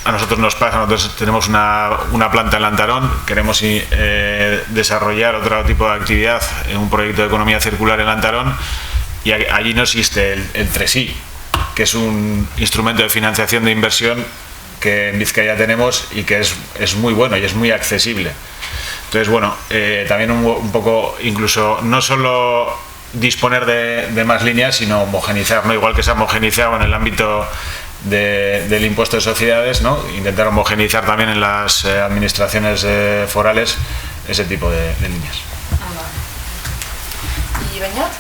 S6: a nosotros nos pasa, nosotros tenemos una planta en Lantarón, queremos desarrollar otro tipo de actividad en un proyecto de economía circular en Lantarón, y allí no existe el TRESI, que es un instrumento de financiación de inversión que en Vizcaya tenemos y que es muy bueno y es muy accesible. Entonces, bueno, también un poco, incluso no solo disponer de más líneas, sino homogeneizar, ¿no? Igual que se ha homogeneizado en el ámbito del impuesto de sociedades, ¿no? Intentar homogeneizar también en las administraciones forales ese tipo de líneas.
S4: ¿Y Beñat?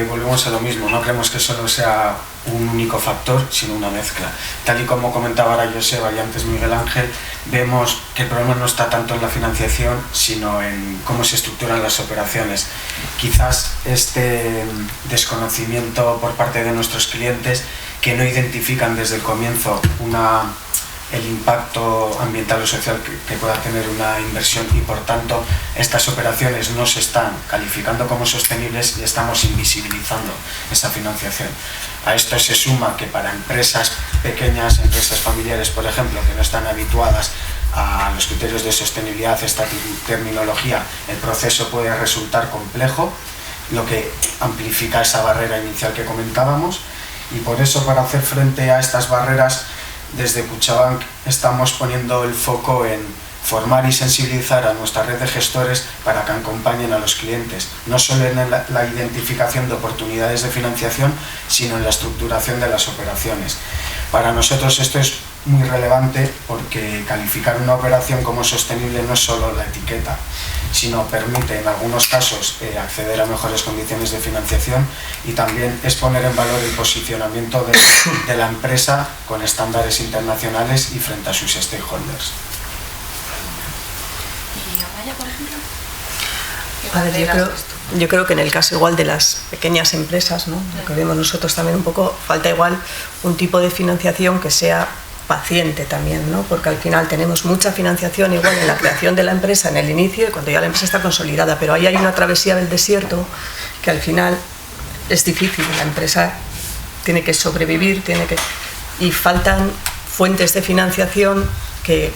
S7: Volvemos a lo mismo, no creemos que solo sea un único factor, sino una mezcla. Tal y como comentaba ahora Joseba y antes Miguel Ángel, vemos que el problema no está tanto en la financiación, sino en cómo se estructuran las operaciones. Quizás este desconocimiento por parte de nuestros clientes, que no identifican desde el comienzo el impacto ambiental o social que pueda tener una inversión, y por tanto estas operaciones no se están calificando como sostenibles y estamos invisibilizando esa financiación. A esto se suma que para empresas pequeñas, empresas familiares, por ejemplo, que no están habituadas a los criterios de sostenibilidad, esta terminología, el proceso puede resultar complejo, lo que amplifica esa barrera inicial que comentábamos, y por eso, para hacer frente a estas barreras, desde Cuchabank estamos poniendo el foco en formar y sensibilizar a nuestra red de gestores para que acompañen a los clientes, no solo en la identificación de oportunidades de financiación, sino en la estructuración de las operaciones. Para nosotros esto es muy relevante porque calificar una operación como sostenible no es solo la etiqueta, sino permite en algunos casos acceder a mejores condiciones de financiación y también es poner en valor el posicionamiento de la empresa con estándares internacionales y frente a sus stakeholders.
S4: ¿Y Amaya, por ejemplo?
S5: A ver, yo creo que en el caso igual de las pequeñas empresas, ¿no?, lo que vemos nosotros también un poco, falta igual un tipo de financiación que sea paciente también, ¿no?, porque al final tenemos mucha financiación igual en la creación de la empresa en el inicio y cuando ya la empresa está consolidada, pero ahí hay una travesía del desierto que al final es difícil, la empresa tiene que sobrevivir, y faltan fuentes de financiación que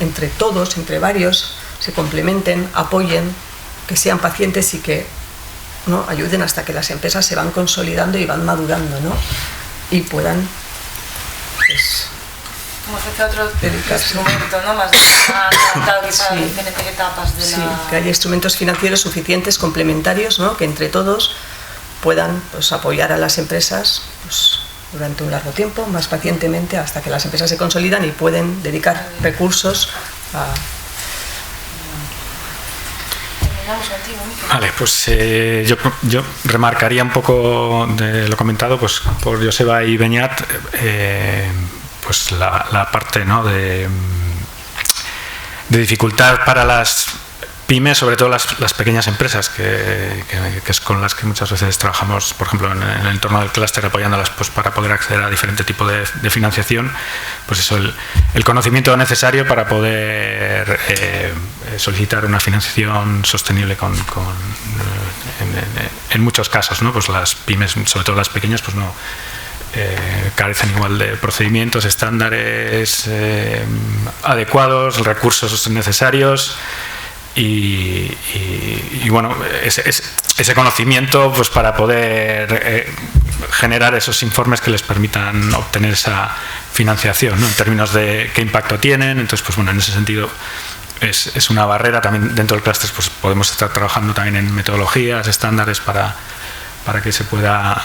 S5: entre todos, entre varios, se complementen, apoyen, que sean pacientes y que, ¿no?, ayuden hasta que las empresas se van consolidando y van madurando, ¿no?, y puedan, pues,
S4: como se hace otro instrumento, ¿no?, más adaptado quizá a diferentes etapas de la...
S5: Sí, que haya instrumentos financieros suficientes, complementarios, ¿no?, que entre todos puedan, pues, apoyar a las empresas, pues, durante un largo tiempo, más pacientemente, hasta que las empresas se consolidan y pueden dedicar recursos a...
S3: Vale, pues yo remarcaría un poco de lo comentado pues por Joseba y Beñat, pues la parte, ¿no?, de dificultad para las pymes, sobre todo las pequeñas empresas, que es con las que muchas veces trabajamos, por ejemplo, en el entorno del clúster, apoyándolas pues para poder acceder a diferente tipo de financiación, pues eso, el conocimiento necesario para poder solicitar una financiación sostenible en muchos casos, ¿no? Pues las pymes, sobre todo las pequeñas, pues no carecen igual de procedimientos, estándares adecuados, recursos necesarios. Y bueno, ese conocimiento pues para poder generar esos informes que les permitan obtener esa financiación, ¿no?, en términos de qué impacto tienen. Entonces, pues bueno, en ese sentido es una barrera. También dentro del clúster pues podemos estar trabajando también en metodologías, estándares para que se pueda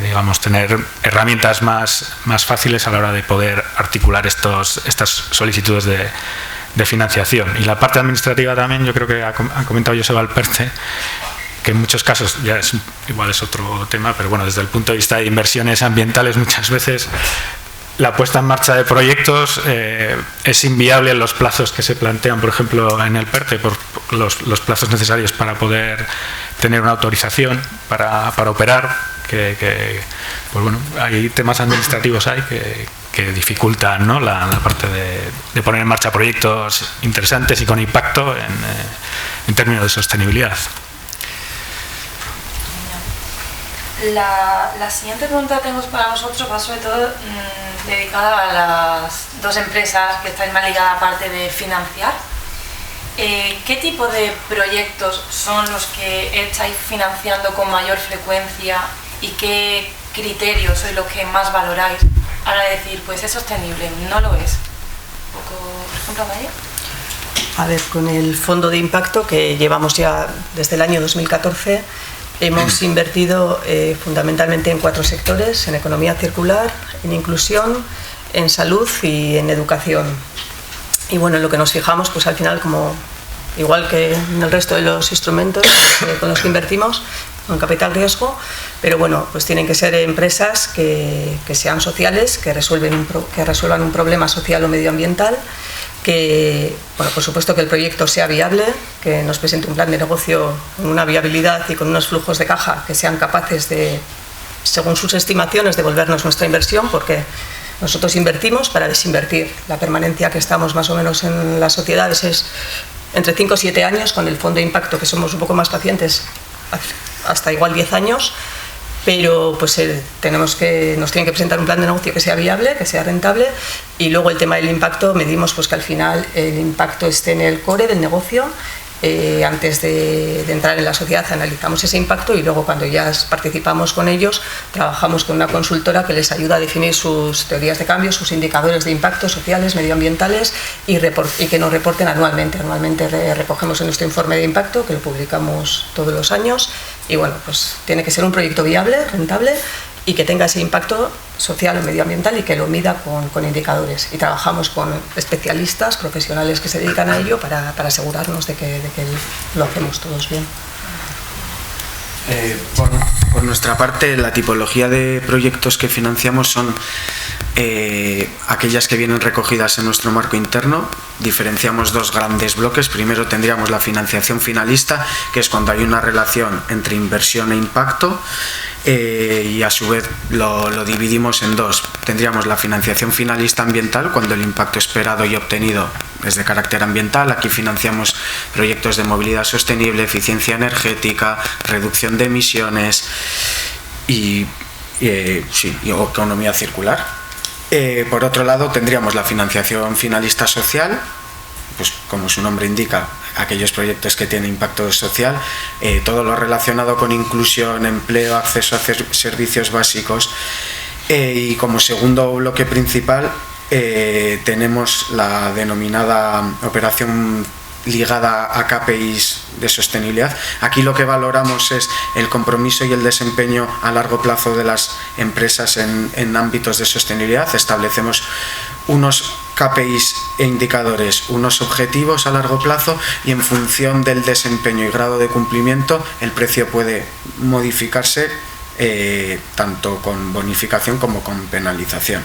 S3: digamos, tener herramientas más fáciles a la hora de poder articular estas solicitudes de financiación. Y la parte administrativa también, yo creo que ha comentado Joseba Alperte, que en muchos casos ya igual es otro tema, pero bueno, desde el punto de vista de inversiones ambientales muchas veces la puesta en marcha de proyectos es inviable en los plazos que se plantean, por ejemplo, en el PERTE, por los plazos necesarios para poder tener una autorización para operar, pues bueno, hay temas administrativos que dificultan, ¿no?, la parte de poner en marcha proyectos interesantes y con impacto en términos de sostenibilidad.
S4: La siguiente pregunta que tenemos para vosotros va sobre todo dedicada a las dos empresas que estáis más ligadas a la parte de financiar. ¿Qué tipo de proyectos son los que estáis financiando con mayor frecuencia y qué criterios sois los que más valoráis a la hora de decir, pues es sostenible, no lo es? Un poco, por ejemplo, Amaya.
S5: A ver, con el fondo de impacto que llevamos ya desde el año 2014, hemos invertido fundamentalmente en 4 sectores: en economía circular, en inclusión, en salud y en educación. Y bueno, en lo que nos fijamos, pues al final, como igual que en el resto de los instrumentos con los que invertimos, con capital riesgo, pero bueno, pues tienen que ser empresas que sean sociales, que resuelvan un problema social o medioambiental, que, bueno, por supuesto que el proyecto sea viable, que nos presente un plan de negocio con una viabilidad y con unos flujos de caja que sean capaces de, según sus estimaciones, devolvernos nuestra inversión, porque nosotros invertimos para desinvertir. La permanencia que estamos más o menos en las sociedades es entre 5 y 7 años, con el fondo de impacto, que somos un poco más pacientes, hasta igual 10 años, pero pues nos tienen que presentar un plan de negocio que sea viable, que sea rentable, y luego el tema del impacto, medimos pues que al final el impacto esté en el core del negocio. Antes de entrar en la sociedad analizamos ese impacto y luego, cuando ya participamos con ellos, trabajamos con una consultora que les ayuda a definir sus teorías de cambio, sus indicadores de impacto sociales, medioambientales, y que nos reporten anualmente. Anualmente recogemos en nuestro informe de impacto, que lo publicamos todos los años, y bueno, pues tiene que ser un proyecto viable, rentable, y que tenga ese impacto social o medioambiental y que lo mida con indicadores. Y trabajamos con especialistas, profesionales que se dedican a ello para asegurarnos de que lo hacemos todos bien.
S7: Por nuestra parte, la tipología de proyectos que financiamos son aquellas que vienen recogidas en nuestro marco interno. Diferenciamos dos grandes bloques. Primero tendríamos la financiación finalista, que es cuando hay una relación entre inversión e impacto, y a su vez lo dividimos en dos. Tendríamos la financiación finalista ambiental, cuando el impacto esperado y obtenido es de carácter ambiental. Aquí financiamos proyectos de movilidad sostenible, eficiencia energética, reducción de emisiones y economía circular. Por otro lado, tendríamos la financiación finalista social, pues como su nombre indica, aquellos proyectos que tienen impacto social, todo lo relacionado con inclusión, empleo, acceso a servicios básicos. Y como segundo bloque principal tenemos la denominada operación ligada a KPIs de sostenibilidad. Aquí lo que valoramos es el compromiso y el desempeño a largo plazo de las empresas en ámbitos de sostenibilidad. Establecemos unos KPIs e indicadores, unos objetivos a largo plazo, y en función del desempeño y grado de cumplimiento el precio puede modificarse, tanto con bonificación como con penalización.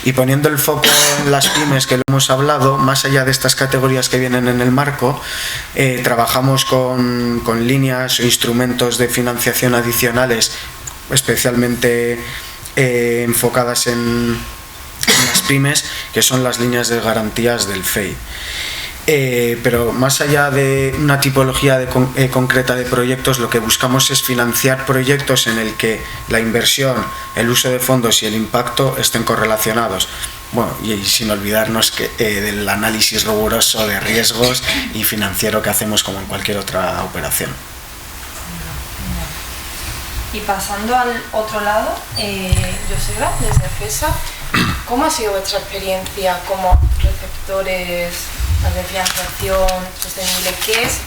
S7: Y poniendo el foco en las pymes, que lo hemos hablado, más allá de estas categorías que vienen en el marco, trabajamos con líneas o instrumentos de financiación adicionales, especialmente enfocadas en las pymes, que son las líneas de garantías del FEI. Pero más allá de una tipología concreta de proyectos, lo que buscamos es financiar proyectos en el que la inversión, el uso de fondos y el impacto estén correlacionados. Bueno, y sin olvidarnos del análisis riguroso de riesgos y financiero que hacemos como en cualquier otra operación.
S4: Y pasando al otro lado, Joseba, desde FESA, ¿cómo ha sido vuestra experiencia como receptores de financiación sostenible? ¿Qué es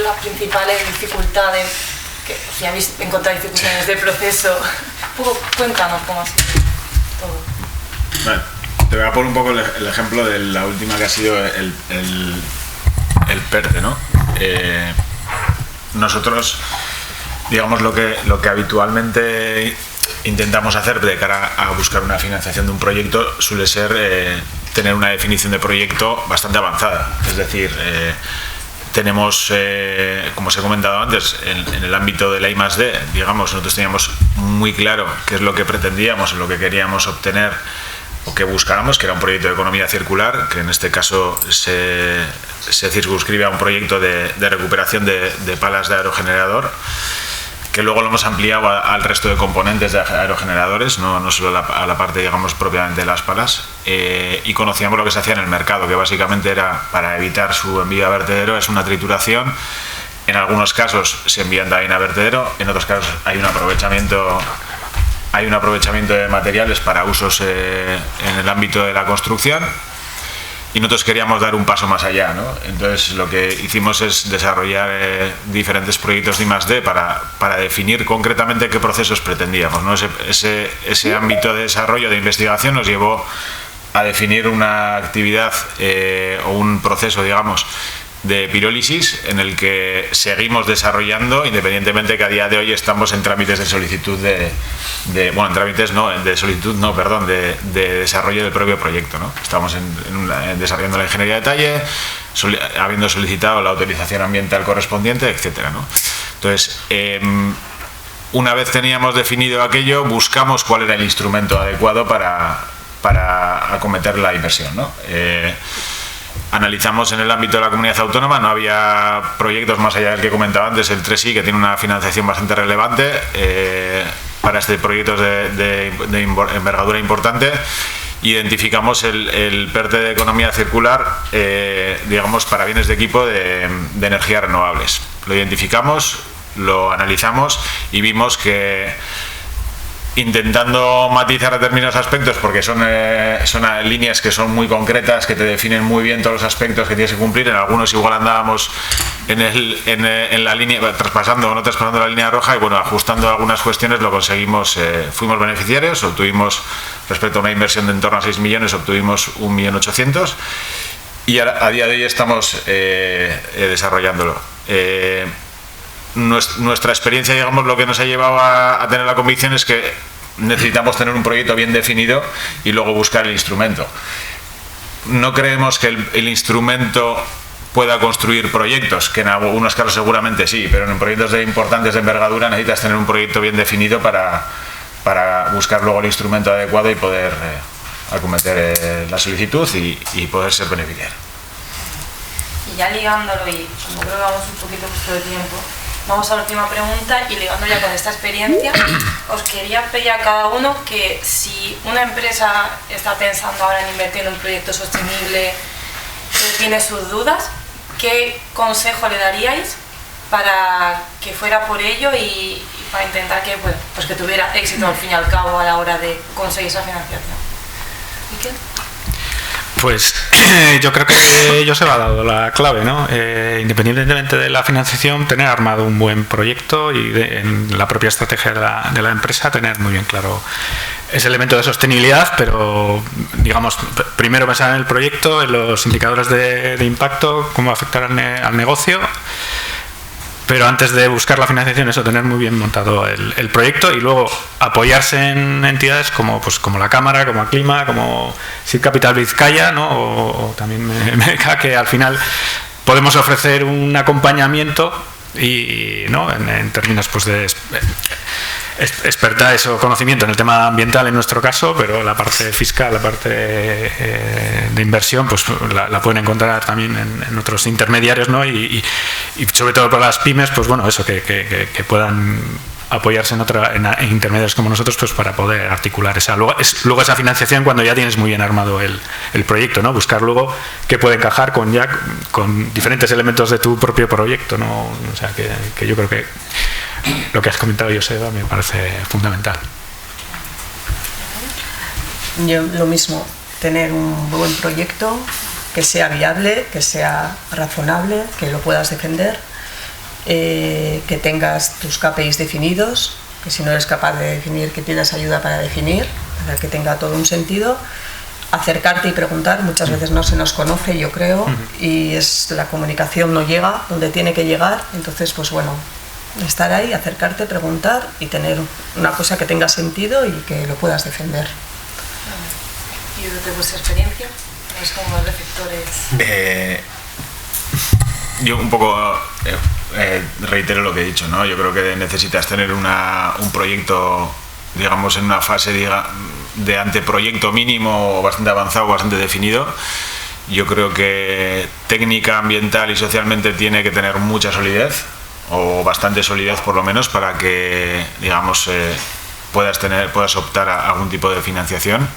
S4: las principales dificultades? Si habéis encontrado dificultades del proceso, cuéntanos cómo ha sido todo.
S6: Vale, te voy a poner un poco el ejemplo de la última, que ha sido el PERTE, ¿no? Nosotros, digamos, lo que habitualmente intentamos hacer de cara a buscar una financiación de un proyecto suele ser tener una definición de proyecto bastante avanzada. Es decir, tenemos, como os he comentado antes, en el ámbito de la I+D, digamos, nosotros teníamos muy claro qué es lo que pretendíamos, lo que queríamos obtener o que buscábamos, que era un proyecto de economía circular, que en este caso se circunscribe a un proyecto de recuperación de palas de aerogenerador, que luego lo hemos ampliado al resto de componentes de aerogeneradores, no solo a la parte, digamos, propiamente de las palas, y conocíamos lo que se hacía en el mercado, que básicamente era, para evitar su envío a vertedero, es una trituración. En algunos casos se envían también a vertedero, en otros casos hay un aprovechamiento de materiales para usos en el ámbito de la construcción. Y nosotros queríamos dar un paso más allá, ¿no? Entonces lo que hicimos es desarrollar diferentes proyectos de I+D para definir concretamente qué procesos pretendíamos, ¿no? Ese ámbito de desarrollo, de investigación, nos llevó a definir una actividad o un proceso, digamos, de pirólisis, en el que seguimos desarrollando, independientemente que a día de hoy estamos en trámites de solicitud de desarrollo del propio proyecto, ¿no? Estamos desarrollando la ingeniería de detalle, habiendo solicitado la autorización ambiental correspondiente, etcétera, ¿no? Entonces, una vez teníamos definido aquello, buscamos cuál era el instrumento adecuado para acometer la inversión, ¿no? Analizamos en el ámbito de la comunidad autónoma, no había proyectos más allá del que comentaba antes, el 3i, que tiene una financiación bastante relevante para este proyecto de envergadura importante. Identificamos el PERTE de economía circular, digamos, para bienes de equipo de energías renovables. Lo identificamos, lo analizamos y vimos que intentando matizar determinados aspectos porque son líneas que son muy concretas, que te definen muy bien todos los aspectos que tienes que cumplir. En algunos igual andábamos en la línea, traspasando o no traspasando la línea roja, y bueno, ajustando algunas cuestiones lo conseguimos, fuimos beneficiarios, obtuvimos, respecto a una inversión de en torno a 6 millones, obtuvimos 1.800.000 y a día de hoy estamos desarrollándolo. Nuestra experiencia, digamos, lo que nos ha llevado a tener la convicción es que necesitamos tener un proyecto bien definido y luego buscar el instrumento. No creemos que el instrumento pueda construir proyectos, que en algunos casos seguramente sí, pero en proyectos importantes de envergadura necesitas tener un proyecto bien definido para buscar luego el instrumento adecuado y poder acometer la solicitud y poder ser beneficiario.
S4: Y ya ligándolo, y como creo que vamos un poquito justo de tiempo, vamos a la última pregunta, y ligando ya con esta experiencia, os quería pedir a cada uno que si una empresa está pensando ahora en invertir en un proyecto sostenible, que tiene sus dudas, ¿qué consejo le daríais para que fuera por ello y para intentar que, bueno, pues que tuviera éxito al fin y al cabo a la hora de conseguir esa financiación? ¿Miquel?
S3: Pues yo creo que ellos se ha dado la clave, ¿no? Independientemente de la financiación, tener armado un buen proyecto y en la propia estrategia de la empresa tener muy bien claro ese elemento de sostenibilidad, pero digamos, primero pensar en el proyecto, en los indicadores de impacto, cómo afectar al negocio. Pero antes de buscar la financiación, eso, tener muy bien montado el proyecto y luego apoyarse en entidades como la Cámara, como Aclima, como SID Capital Vizcaya, ¿no? o también MECA, que al final podemos ofrecer un acompañamiento y ¿no? en términos pues de expertise o conocimiento en el tema ambiental en nuestro caso, pero la parte fiscal, la parte de inversión, pues la pueden encontrar también en otros intermediarios, ¿no? Y sobre todo para las pymes, pues bueno, eso, que puedan apoyarse en intermediarios como nosotros, pues para poder articular luego esa financiación cuando ya tienes muy bien armado el proyecto, ¿no? Buscar luego qué puede encajar con diferentes elementos de tu propio proyecto, ¿no? O sea, que yo creo que lo que has comentado, Joseba, me parece fundamental.
S5: Yo lo mismo, tener un buen proyecto que sea viable, que sea razonable, que lo puedas defender, que tengas tus KPIs definidos, que si no eres capaz de definir, que pidas ayuda para definir, para que tenga todo un sentido. Acercarte y preguntar, muchas veces no se nos conoce, yo creo, y la comunicación no llega donde tiene que llegar, entonces pues bueno, estar ahí, acercarte, preguntar y tener una cosa que tenga sentido y que lo puedas defender.
S4: ¿Y desde vuestra experiencia? ¿Es como receptores?
S6: Yo un poco reitero lo que he dicho, ¿no? Yo creo que necesitas tener un proyecto, digamos, en una fase de anteproyecto mínimo, bastante avanzado, bastante definido. Yo creo que técnica, ambiental y socialmente tiene que tener mucha solidez, o bastante solidez por lo menos, para que, digamos, puedas optar a algún tipo de financiación.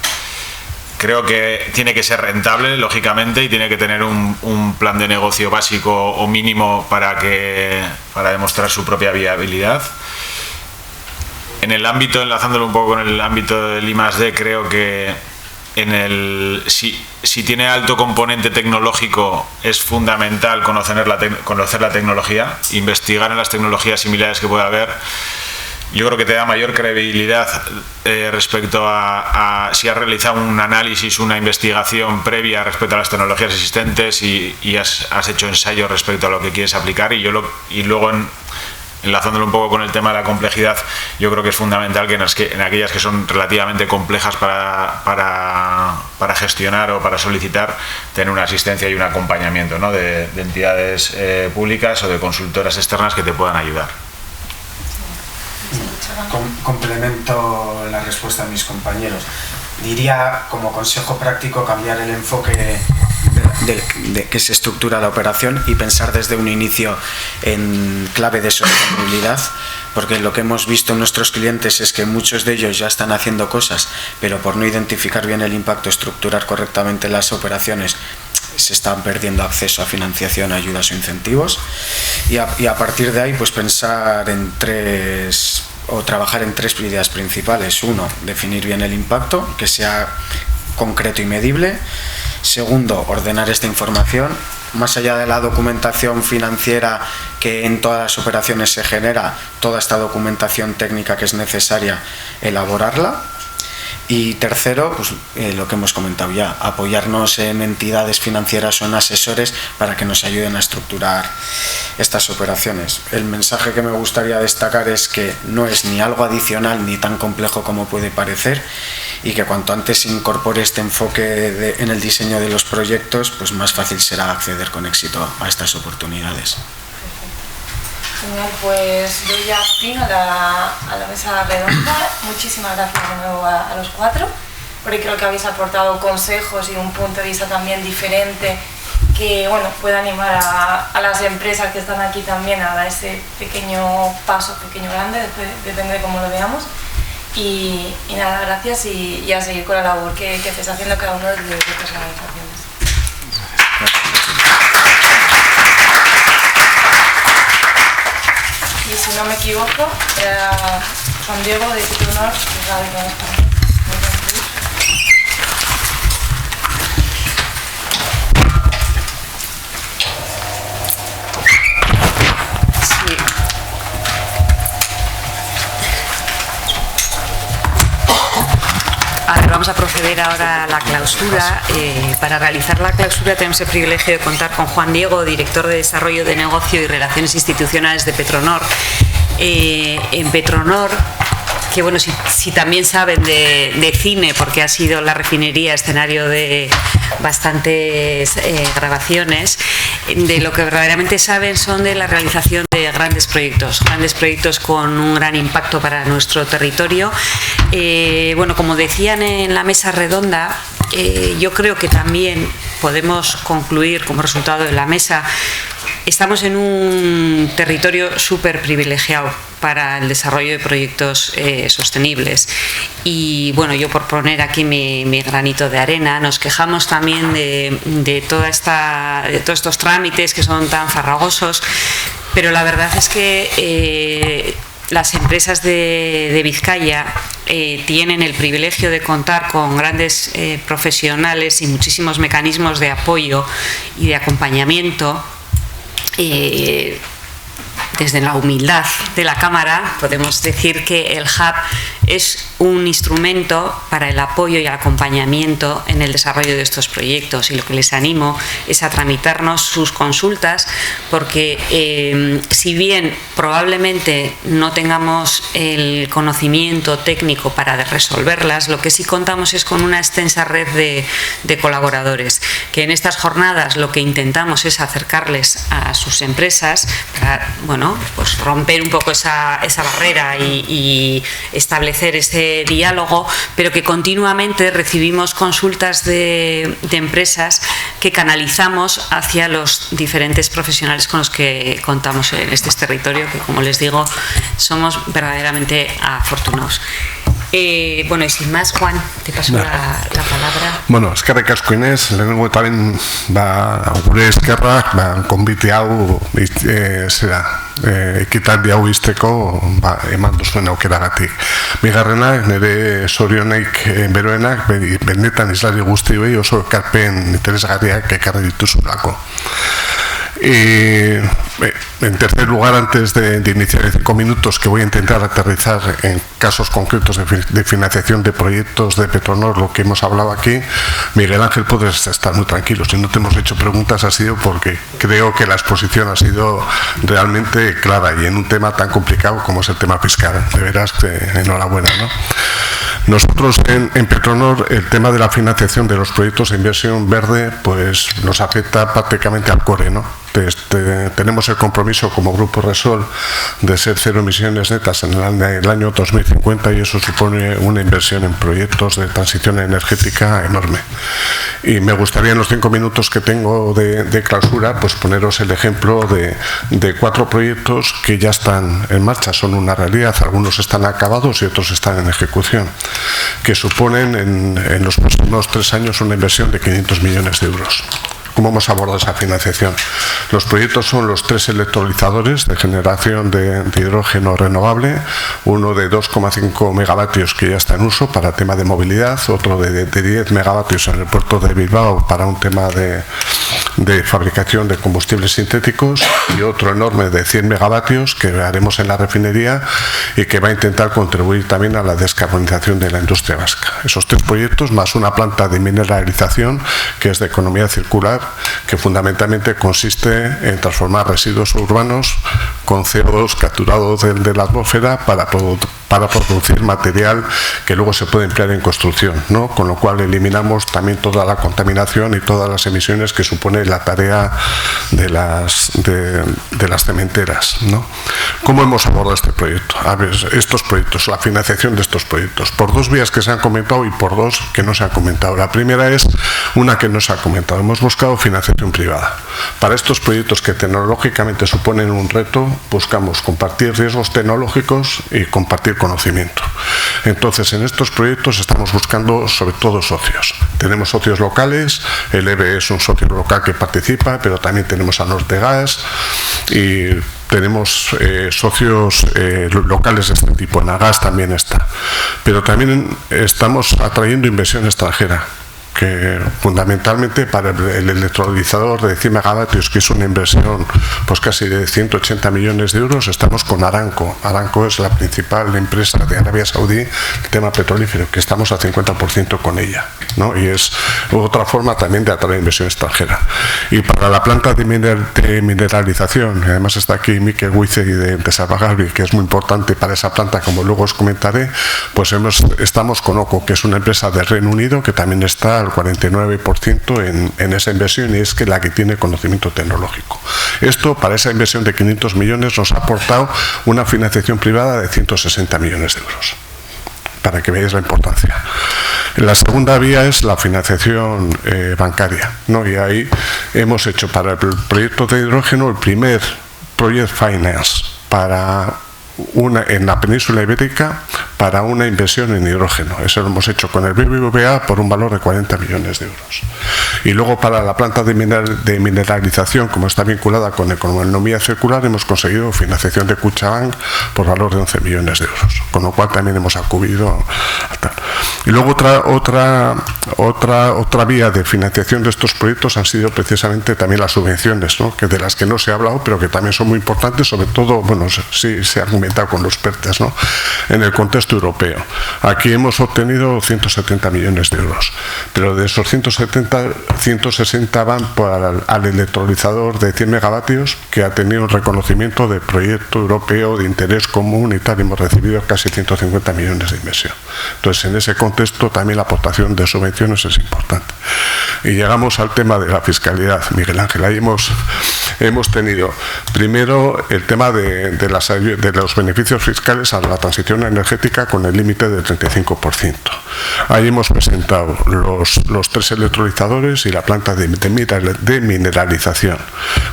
S6: Creo que tiene que ser rentable, lógicamente, y tiene que tener un plan de negocio básico o mínimo para demostrar su propia viabilidad. En el ámbito, enlazándolo un poco con el ámbito del I+D, creo que si tiene alto componente tecnológico, es fundamental conocer la tecnología, investigar en las tecnologías similares que pueda haber. Yo creo que te da mayor credibilidad respecto a si has realizado un análisis, una investigación previa respecto a las tecnologías existentes y has hecho ensayos respecto a lo que quieres aplicar. Y luego, enlazándolo un poco con el tema de la complejidad, yo creo que es fundamental que en aquellas que son relativamente complejas para gestionar o para solicitar, tener una asistencia y un acompañamiento, ¿no? de entidades públicas o de consultoras externas que te puedan ayudar.
S7: Complemento la respuesta de mis compañeros. Diría, como consejo práctico, cambiar el enfoque de que se estructura la operación y pensar desde un inicio en clave de sostenibilidad, porque lo que hemos visto en nuestros clientes es que muchos de ellos ya están haciendo cosas, pero por no identificar bien el impacto, estructurar correctamente las operaciones, se están perdiendo acceso a financiación, ayudas o incentivos, y a partir de ahí pues pensar en tres o trabajar en 3 ideas principales. 1, definir bien el impacto, que sea concreto y medible. Segundo, ordenar esta información. Más allá de la documentación financiera que en todas las operaciones se genera, toda esta documentación técnica que es necesaria, elaborarla. Y tercero, pues lo que hemos comentado ya, apoyarnos en entidades financieras o en asesores para que nos ayuden a estructurar estas operaciones. El mensaje que me gustaría destacar es que no es ni algo adicional ni tan complejo como puede parecer, y que cuanto antes se incorpore este enfoque en el diseño de los proyectos, pues más fácil será acceder con éxito a estas oportunidades.
S4: Genial, pues doy ya fin a la mesa redonda. Muchísimas gracias de nuevo a los 4, porque creo que habéis aportado consejos y un punto de vista también diferente que bueno, puede animar a las empresas que están aquí también a dar ese pequeño paso, pequeño grande, depende de cómo lo veamos. Y nada, gracias y a seguir con la labor que estáis haciendo cada uno de estas organizaciones. Y si no me equivoco, era Juan Diego de Petronor, que es la de España.
S1: Sí. A ver, vamos a proceder ahora a la clausura. Para realizar la clausura tenemos el privilegio de contar con Juan Diego, director de Desarrollo de Negocio y Relaciones Institucionales de Petronor. En Petronor, que bueno, si también saben de cine, porque ha sido la refinería escenario de bastantes grabaciones, de lo que verdaderamente saben son de la realización de grandes proyectos con un gran impacto para nuestro territorio. Bueno, como decían en la mesa redonda, yo creo que también podemos concluir como resultado de la mesa, estamos en un territorio súper privilegiado para el desarrollo de proyectos sostenibles. Y bueno, yo por poner aquí mi granito de arena, nos quejamos también de todos estos trámites que son tan farragosos, pero la verdad es que las empresas de Vizcaya tienen el privilegio de contar con grandes profesionales y muchísimos mecanismos de apoyo y de acompañamiento. Desde la humildad de la Cámara podemos decir que el Hub es un instrumento para el apoyo y el acompañamiento en el desarrollo de estos proyectos, y lo que les animo es a tramitarnos sus consultas, porque si bien probablemente no tengamos el conocimiento técnico para resolverlas, lo que sí contamos es con una extensa red de colaboradores, que en estas jornadas lo que intentamos es acercarles a sus empresas para, bueno, pues romper un poco esa barrera y establecer ese diálogo, pero que continuamente recibimos consultas de empresas que canalizamos hacia los diferentes profesionales con los que contamos en este territorio, que como les digo, somos verdaderamente afortunados. Bueno, y sin más, Juan, te paso la palabra.
S8: Bueno, eskerrik asko Inés, lehenengo eta ben gure eskerrak konbite hau ekitaldi hau izteko eman duzuen aukeragatik. Bigarrena, nire zorionek beroenak benetan islari guztioi oso ekarpen interesgarriak ekarri dituzulako. En tercer lugar, antes de iniciar en 5 minutos, que voy a intentar aterrizar en casos concretos de financiación de proyectos de Petronor, lo que hemos hablado aquí, Miguel Ángel, puedes estar muy tranquilo. Si no te hemos hecho preguntas ha sido porque creo que la exposición ha sido realmente clara, y en un tema tan complicado como es el tema fiscal. De veras, enhorabuena, ¿no? Nosotros en Petronor, el tema de la financiación de los proyectos de inversión verde pues nos afecta prácticamente al core, ¿no? Tenemos el compromiso como Grupo Resol de ser 0 emisiones netas en el año 2050, y eso supone una inversión en proyectos de transición energética enorme. Y me gustaría en los 5 minutos que tengo de clausura pues poneros el ejemplo de 4 proyectos que ya están en marcha, son una realidad, algunos están acabados y otros están en ejecución, que suponen en los próximos 3 años una inversión de 500 millones de euros. ¿Cómo hemos abordado esa financiación? Los proyectos son los 3 electrolizadores de generación de hidrógeno renovable, uno de 2,5 megavatios que ya está en uso para tema de movilidad, otro de 10 megavatios en el puerto de Bilbao para un tema de fabricación de combustibles sintéticos, y otro enorme de 100 megavatios que haremos en la refinería y que va a intentar contribuir también a la descarbonización de la industria vasca. Esos 3 proyectos más una planta de mineralización que es de economía circular, que fundamentalmente consiste en transformar residuos urbanos con CO2 capturado de la atmósfera para producir material que luego se puede emplear en construcción, ¿no? Con lo cual eliminamos también toda la contaminación y todas las emisiones que supone la tarea de las cementeras, ¿no? ¿Cómo hemos abordado este proyecto? A ver, estos proyectos, la financiación de estos proyectos, por 2 vías que se han comentado y por 2 que no se han comentado. La primera es una que no se ha comentado. Hemos buscado financiación privada. Para estos proyectos que tecnológicamente suponen un reto, buscamos compartir riesgos tecnológicos y compartir conocimiento. Entonces, en estos proyectos estamos buscando sobre todo socios. Tenemos socios locales, el EBE es un socio local que participa, pero también tenemos a Nortegas y tenemos socios locales de este tipo. En Agas también está. Pero también estamos atrayendo inversión extranjera, que fundamentalmente para el electrolizador de 100 megavatios, que es una inversión pues casi de 180 millones de euros, estamos con Aramco. Aramco es la principal empresa de Arabia Saudí, el tema petrolífero, que estamos al 50% con ella, ¿no? Y es otra forma también de atraer inversión extranjera. Y para la planta de mineralización, además está aquí Mikel Guizegui de Salvagarbi, que es muy importante para esa planta, como luego os comentaré, pues estamos con OCO, que es una empresa de Reino Unido que también está al 49% en esa inversión, y es que la que tiene conocimiento tecnológico. Esto, para esa inversión de 500 millones, nos ha aportado una financiación privada de 160 millones de euros, para que veáis la importancia. La segunda vía es la financiación bancaria, ¿no? Y ahí hemos hecho para el proyecto de hidrógeno el primer Project Finance en la península ibérica para una inversión en hidrógeno. Eso lo hemos hecho con el BBVA por un valor de 40 millones de euros. Y luego para la planta de mineralización, como está vinculada con economía circular, hemos conseguido financiación de Kutxabank por valor de 11 millones de euros, con lo cual también hemos acudido a tal. Y luego otra vía de financiación de estos proyectos han sido precisamente también las subvenciones, ¿no? Que de las que no se ha hablado, pero que también son muy importantes, sobre todo, bueno, sí se ha argumentado con los PERTES, ¿no? En el contexto europeo. Aquí hemos obtenido 170 millones de euros, pero de esos 160 van al electrolizador de 100 megavatios, que ha tenido un reconocimiento de proyecto europeo de interés común y tal. Hemos recibido casi 150 millones de inversión. Entonces, en ese contexto también la aportación de subvenciones es importante. Y llegamos al tema de la fiscalidad, Miguel Ángel. Ahí hemos tenido primero el tema de los beneficios fiscales a la transición energética con el límite del 35%. Ahí hemos presentado los 3 electrolizadores y la planta de mineralización.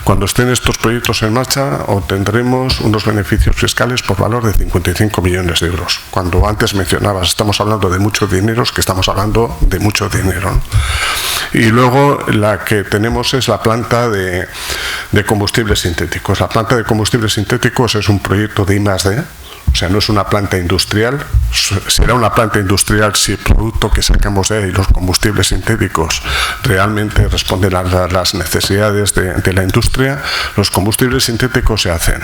S8: Cuando estén estos proyectos en marcha, obtendremos unos beneficios fiscales por valor de 55 millones de euros. Cuando antes mencionabas, estamos hablando de muchos dineros, que estamos hablando de mucho dinero, ¿no? Y luego la que tenemos es la planta de combustibles sintéticos. La planta de combustibles sintéticos es un proyecto de I+D, o sea, no es una planta industrial. Será una planta industrial si el producto que sacamos de ahí, los combustibles sintéticos, realmente responden a las necesidades de la industria. Los combustibles sintéticos se hacen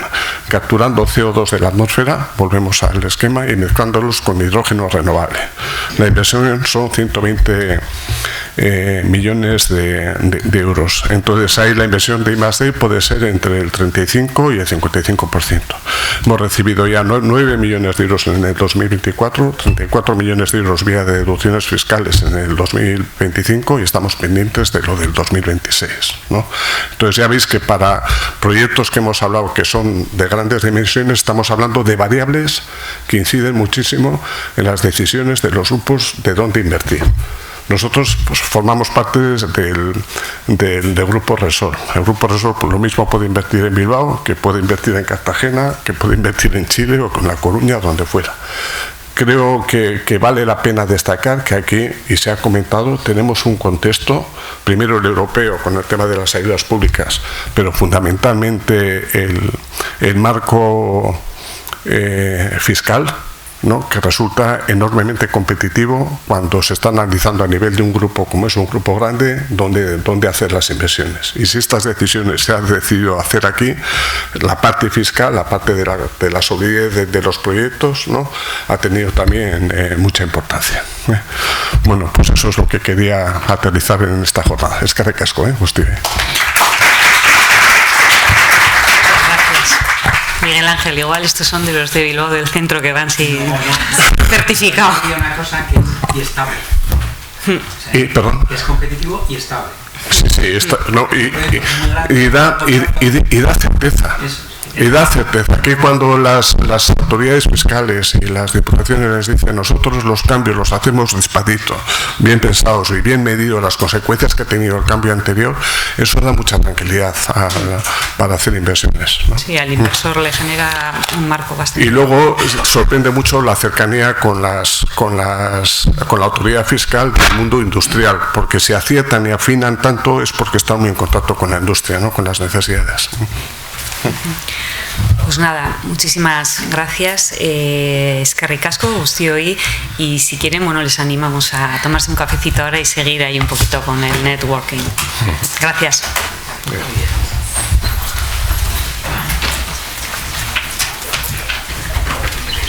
S8: capturando CO2 de la atmósfera, volvemos al esquema, y mezclándolos con hidrógeno renovable. La inversión son 120 millones de euros. Entonces ahí la inversión de I+D puede ser entre el 35 y el 55%. Hemos recibido ya 9 millones de euros en el 2024, 34 millones de euros vía de deducciones fiscales en el 2025, y estamos pendientes de lo del 2026, ¿no? Entonces ya veis que para proyectos que hemos hablado que son de grandes dimensiones, estamos hablando de variables que inciden muchísimo en las decisiones de los grupos de dónde invertir. Nosotros pues, formamos parte del Grupo Resol. El Grupo Resol por lo mismo puede invertir en Bilbao, que puede invertir en Cartagena, que puede invertir en Chile o con La Coruña, donde fuera. creo que vale la pena destacar que aquí, y se ha comentado, tenemos un contexto, primero el europeo con el tema de las ayudas públicas, pero fundamentalmente el marco fiscal, ¿no?, que resulta enormemente competitivo cuando se está analizando a nivel de un grupo, como es un grupo grande, dónde hacer las inversiones. Y si estas decisiones se han decidido hacer aquí, la parte fiscal, la parte de la solidez de los proyectos, ¿no?, ha tenido también mucha importancia. Bueno, pues eso es lo que quería aterrizar en esta jornada. Eskerrik asko, guztioi.
S9: Miguel Ángel, igual estos son de los de Bilbao del centro que van sin certificado.
S2: Hay una cosa que es y estable. O sea,
S8: perdón.
S2: Es competitivo y estable.
S8: Sí, y da certeza. Y da certeza que cuando las autoridades fiscales y las diputaciones les dicen nosotros los cambios los hacemos despacito, bien pensados y bien medidos las consecuencias que ha tenido el cambio anterior, eso da mucha tranquilidad para hacer inversiones, ¿no?
S9: Sí, al inversor le genera un marco bastante.
S8: Y luego sorprende mucho la cercanía con la autoridad fiscal del mundo industrial, porque si aciertan y afinan tanto es porque están muy en contacto con la industria, ¿no?, con las necesidades.
S9: Pues nada, muchísimas gracias, eskerrik asko guztioi, y si quieren, bueno, les animamos a tomarse un cafecito ahora y seguir ahí un poquito con el networking. Gracias.